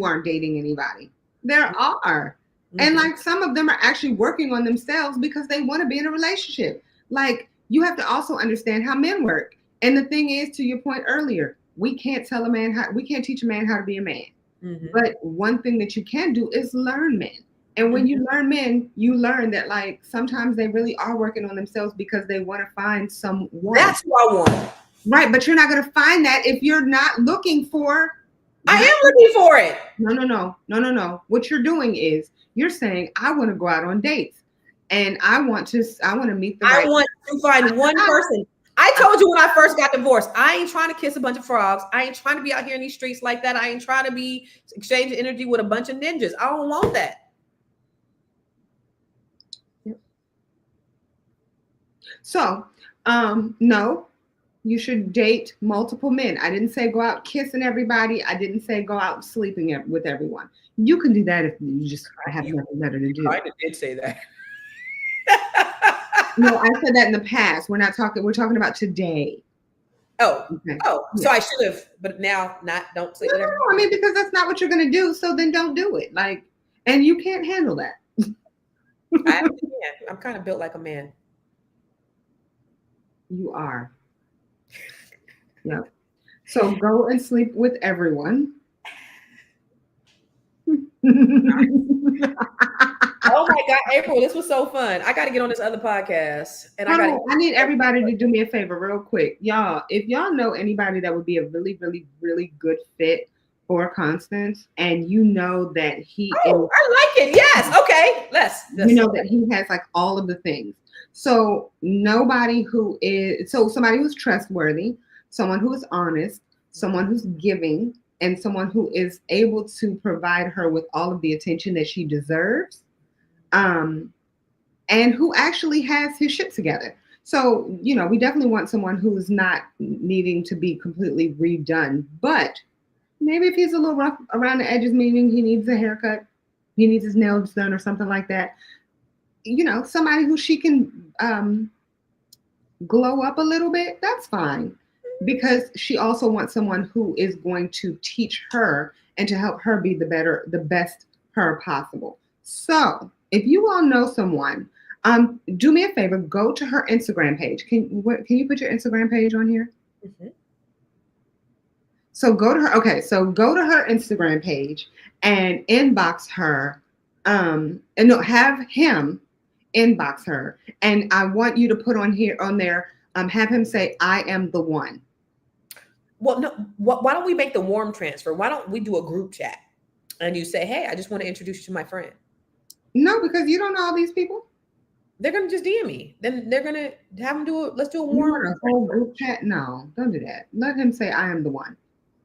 aren't dating anybody. There are. And like some of them are actually working on themselves because they want to be in a relationship. Like, you have to also understand how men work. And the thing is, to your point earlier, we can't teach a man how to be a man. But one thing that you can do is learn men. And when you learn men, you learn that like sometimes they really are working on themselves because they want to find someone. That's what I want. Right. But you're not going to find that if you're not looking for. I am looking for it. No. What you're doing is you're saying, I want to go out on dates. And I want to meet the I right. want to find one person. I told you when I first got divorced, I ain't trying to kiss a bunch of frogs. I ain't trying to be out here in these streets like that. I ain't trying to be exchanging energy with a bunch of ninjas. I don't want that. So, no, you should date multiple men. I didn't say go out kissing everybody. I didn't say go out sleeping with everyone. You can do that if you just have nothing better to do. I did say that. No, I said that in the past. We're talking about today. Oh, okay. So I should have, but now don't sleep with everyone. No, I mean, because that's not what you're going to do. So then don't do it. And you can't handle that. I'm kind of built like a man. You are. Yep. So go and sleep with everyone. Oh my God, April, this was so fun. I got to get on this other podcast. And I need everybody to do me a favor real quick. Y'all, if y'all know anybody that would be a really, really, really good fit for Constance, and you know that he is. I like it. Yes. Okay. Let's you know that he has like all of the things. So somebody who's trustworthy, someone who is honest, someone who's giving, and someone who is able to provide her with all of the attention that she deserves, and who actually has his shit together. So, we definitely want someone who's not needing to be completely redone, but maybe if he's a little rough around the edges, meaning he needs a haircut, he needs his nails done or something like that, somebody who she can glow up a little bit, that's fine. Because she also wants someone who is going to teach her and to help her be the best her possible. So if you all know someone, do me a favor, go to her Instagram page. Can you put your Instagram page on here? Mm-hmm. So go to her Instagram page and inbox her, have him inbox her. And I want you to put on there, have him say, I am the one. Well, no, why don't we make the warm transfer? Why don't we do a group chat and you say, hey, I just want to introduce you to my friend? No, because you don't know all these people. They're going to just DM me. Then they're going to have them let's do a warm a whole group chat. No, don't do that. Let him say, I am the one.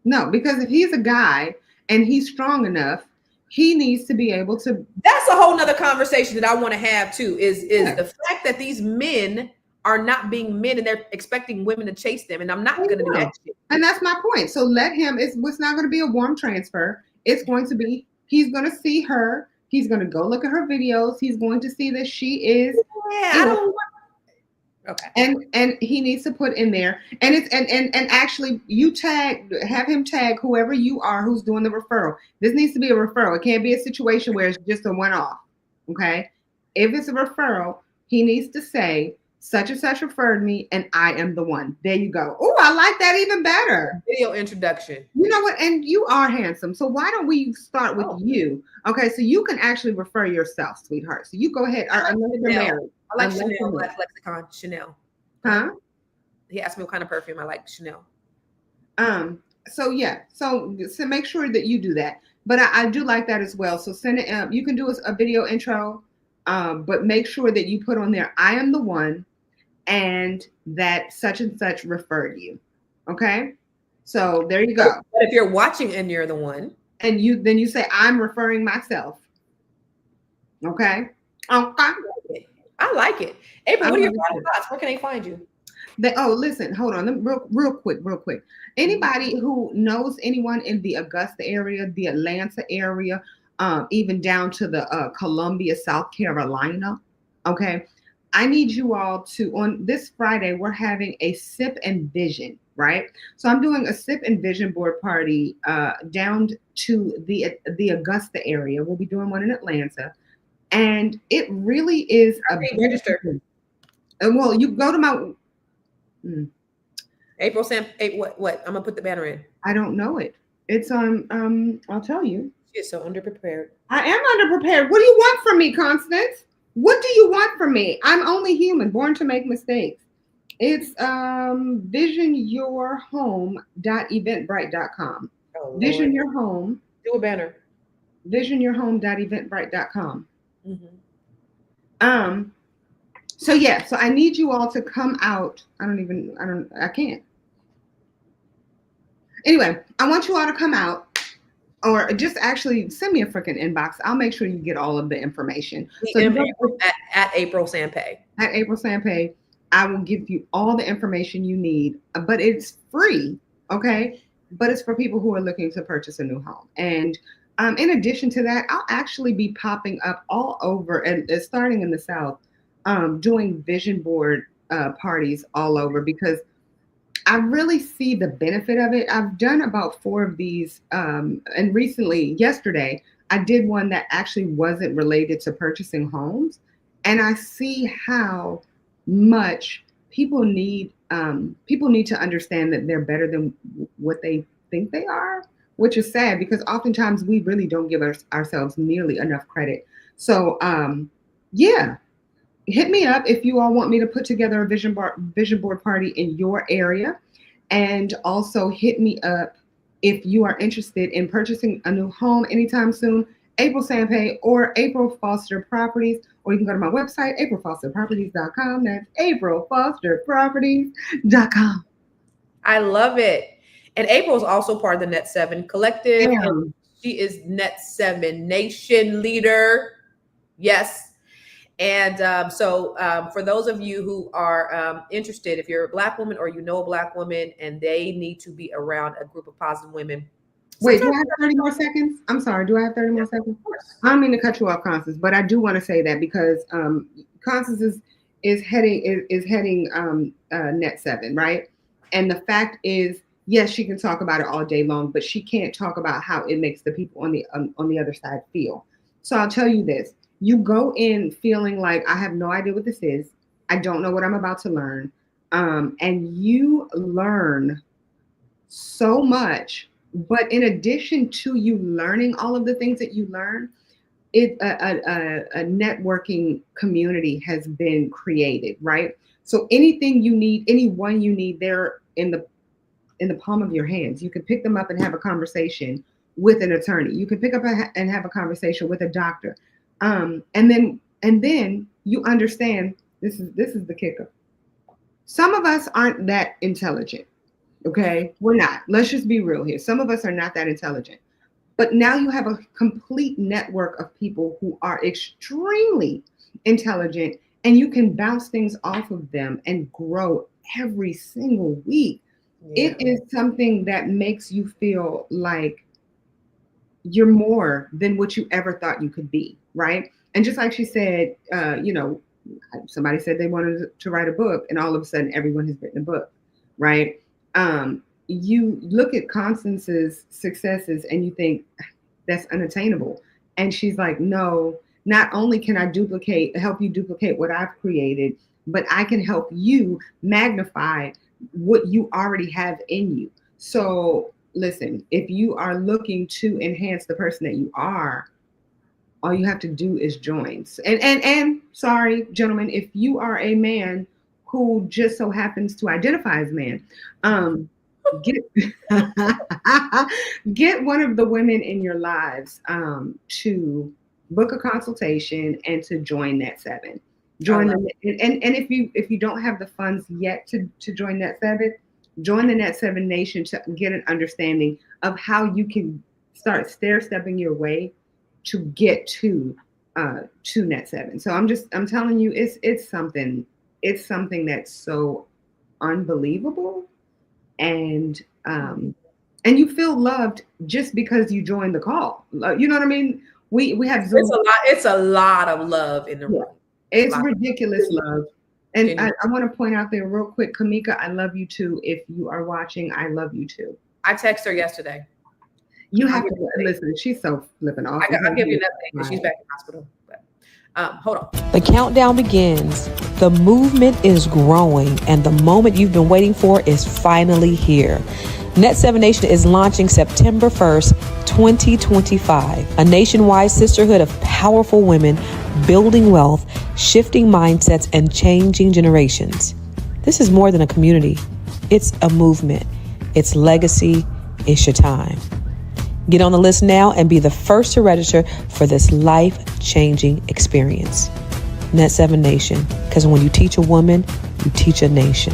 No, because if he's a guy and he's strong enough, he needs to be able to. That's a whole nother conversation that I want to have too, is the fact that these men are not being men and they're expecting women to chase them. And I'm not going to do that shit. And that's my point. So let him, it's not going to be a warm transfer. It's going to be, he's going to see her. He's going to go look at her videos. He's going to see that she is. Yeah, I don't want. Okay. And he needs to put in there, and it's and actually have him tag whoever you are who's doing the referral. This needs to be a referral. It can't be a situation where it's just a one-off. Okay. If it's a referral, he needs to say such and such referred me and I am the one. There you go. Oh, I like that even better. Video introduction. You know what? And you are handsome. So why don't we start with you? Okay. So you can actually refer yourself, sweetheart. So you go ahead. Unless you're married. I like Chanel, Black Lexicon, Chanel. Huh? He asked me what kind of perfume I like, Chanel. So yeah, so make sure that you do that. But I do like that as well. So send it. You can do a video intro, but make sure that you put on there, I am the one, and that such and such referred you. Okay. So there you go. But if you're watching and you're the one, and then you say, I'm referring myself. Okay. Okay. I like it. April, what are your thoughts? Where can they find you? Listen, hold on. Real quick. Anybody who knows anyone in the Augusta area, the Atlanta area, even down to the Columbia, South Carolina, okay? I need you all to, on this Friday, we're having a Sip and Vision, right? So I'm doing a Sip and Vision board party down to the Augusta area. We'll be doing one in Atlanta. And it really is register. Well, you go to my April Sampé. What? I'm gonna put the banner in. I don't know it. It's on. I'll tell you. She is so underprepared. I am underprepared. What do you want from me, Constance? What do you want from me? I'm only human, born to make mistakes. It's visionyourhome.eventbrite.com. Oh, Vision Your Home. Do a banner. Visionyourhome.eventbrite.com. Mm-hmm. So yeah, so I need you all to come out. I can't. Anyway, I want you all to come out, or just actually send me a freaking inbox. I'll make sure you get all of the information. So at April Sampé. At April Sampé, I will give you all the information you need, but it's free, okay? But it's for people who are looking to purchase a new home. And in addition to that, I'll actually be popping up all over, and starting in the South, doing vision board parties all over, because I really see the benefit of it. I've done about 4 of these, and recently, yesterday, I did one that actually wasn't related to purchasing homes, and I see how much people need to understand that they're better than what they think they are, which is sad because oftentimes we really don't give ourselves nearly enough credit. So, yeah. Hit me up if you all want me to put together a vision board party in your area. And also hit me up if you are interested in purchasing a new home anytime soon. April Sampé or April Foster Properties, or you can go to my website, aprilfosterproperties.com. That's aprilfosterproperties.com. I love it. And April is also part of the Net 7 Collective. And she is Net 7 Nation leader. Yes. And so for those of you who are interested, if you're a Black woman or you know a Black woman and they need to be around a group of positive women. Wait, do I have 30 more seconds? I'm sorry. Do I have 30 more seconds? I don't mean to cut you off, Constance, but I do want to say that because Constance is heading Net 7, right? And the fact is, yes, she can talk about it all day long, but she can't talk about how it makes the people on the other side feel. So I'll tell you this. You go in feeling like, I have no idea what this is. I don't know what I'm about to learn. And you learn so much. But in addition to you learning all of the things that you learn, a networking community has been created, right? So anything you need, anyone you need, they're in the palm of your hands. You can pick them up and have a conversation with an attorney. You can pick up and have a conversation with a doctor. And then you understand, this is the kicker. Some of us aren't that intelligent. Okay, we're not. Let's just be real here. Some of us are not that intelligent. But now you have a complete network of people who are extremely intelligent, and you can bounce things off of them and grow every single week. Yeah. It is something that makes you feel like you're more than what you ever thought you could be, right? And just like she said, somebody said they wanted to write a book, and all of a sudden everyone has written a book, right? You look at Constance's successes and you think that's unattainable. And she's like, no, not only can I help you duplicate what I've created, but I can help you magnify what you already have in you. So listen, if you are looking to enhance the person that you are, all you have to do is join. And sorry, gentlemen, if you are a man who just so happens to identify as man, get one of the women in your lives to book a consultation and to join Net 7. Join them, and if you don't have the funds yet to join Net 7, join the Net 7 Nation to get an understanding of how you can start stair-stepping your way to get to Net 7. So I'm telling you, it's something that's so unbelievable, and you feel loved just because you joined the call. You know what I mean? We have Zoom. It's a lot of love in the room. It's ridiculous love. And I want to point out there real quick, Kamika, I love you too. If you are watching, I love you too. I texted her yesterday. You have to listen. She's so flipping off. I'll give you an update because she's back in the hospital. But, hold on. The countdown begins. The movement is growing, and the moment you've been waiting for is finally here. Net 7 Nation is launching September 1st, 2025. A nationwide sisterhood of powerful women building wealth, shifting mindsets, and changing generations. This is more than a community. It's a movement. It's legacy. It's your time. Get on the list now and be the first to register for this life-changing experience. Net 7 Nation, because when you teach a woman, you teach a nation.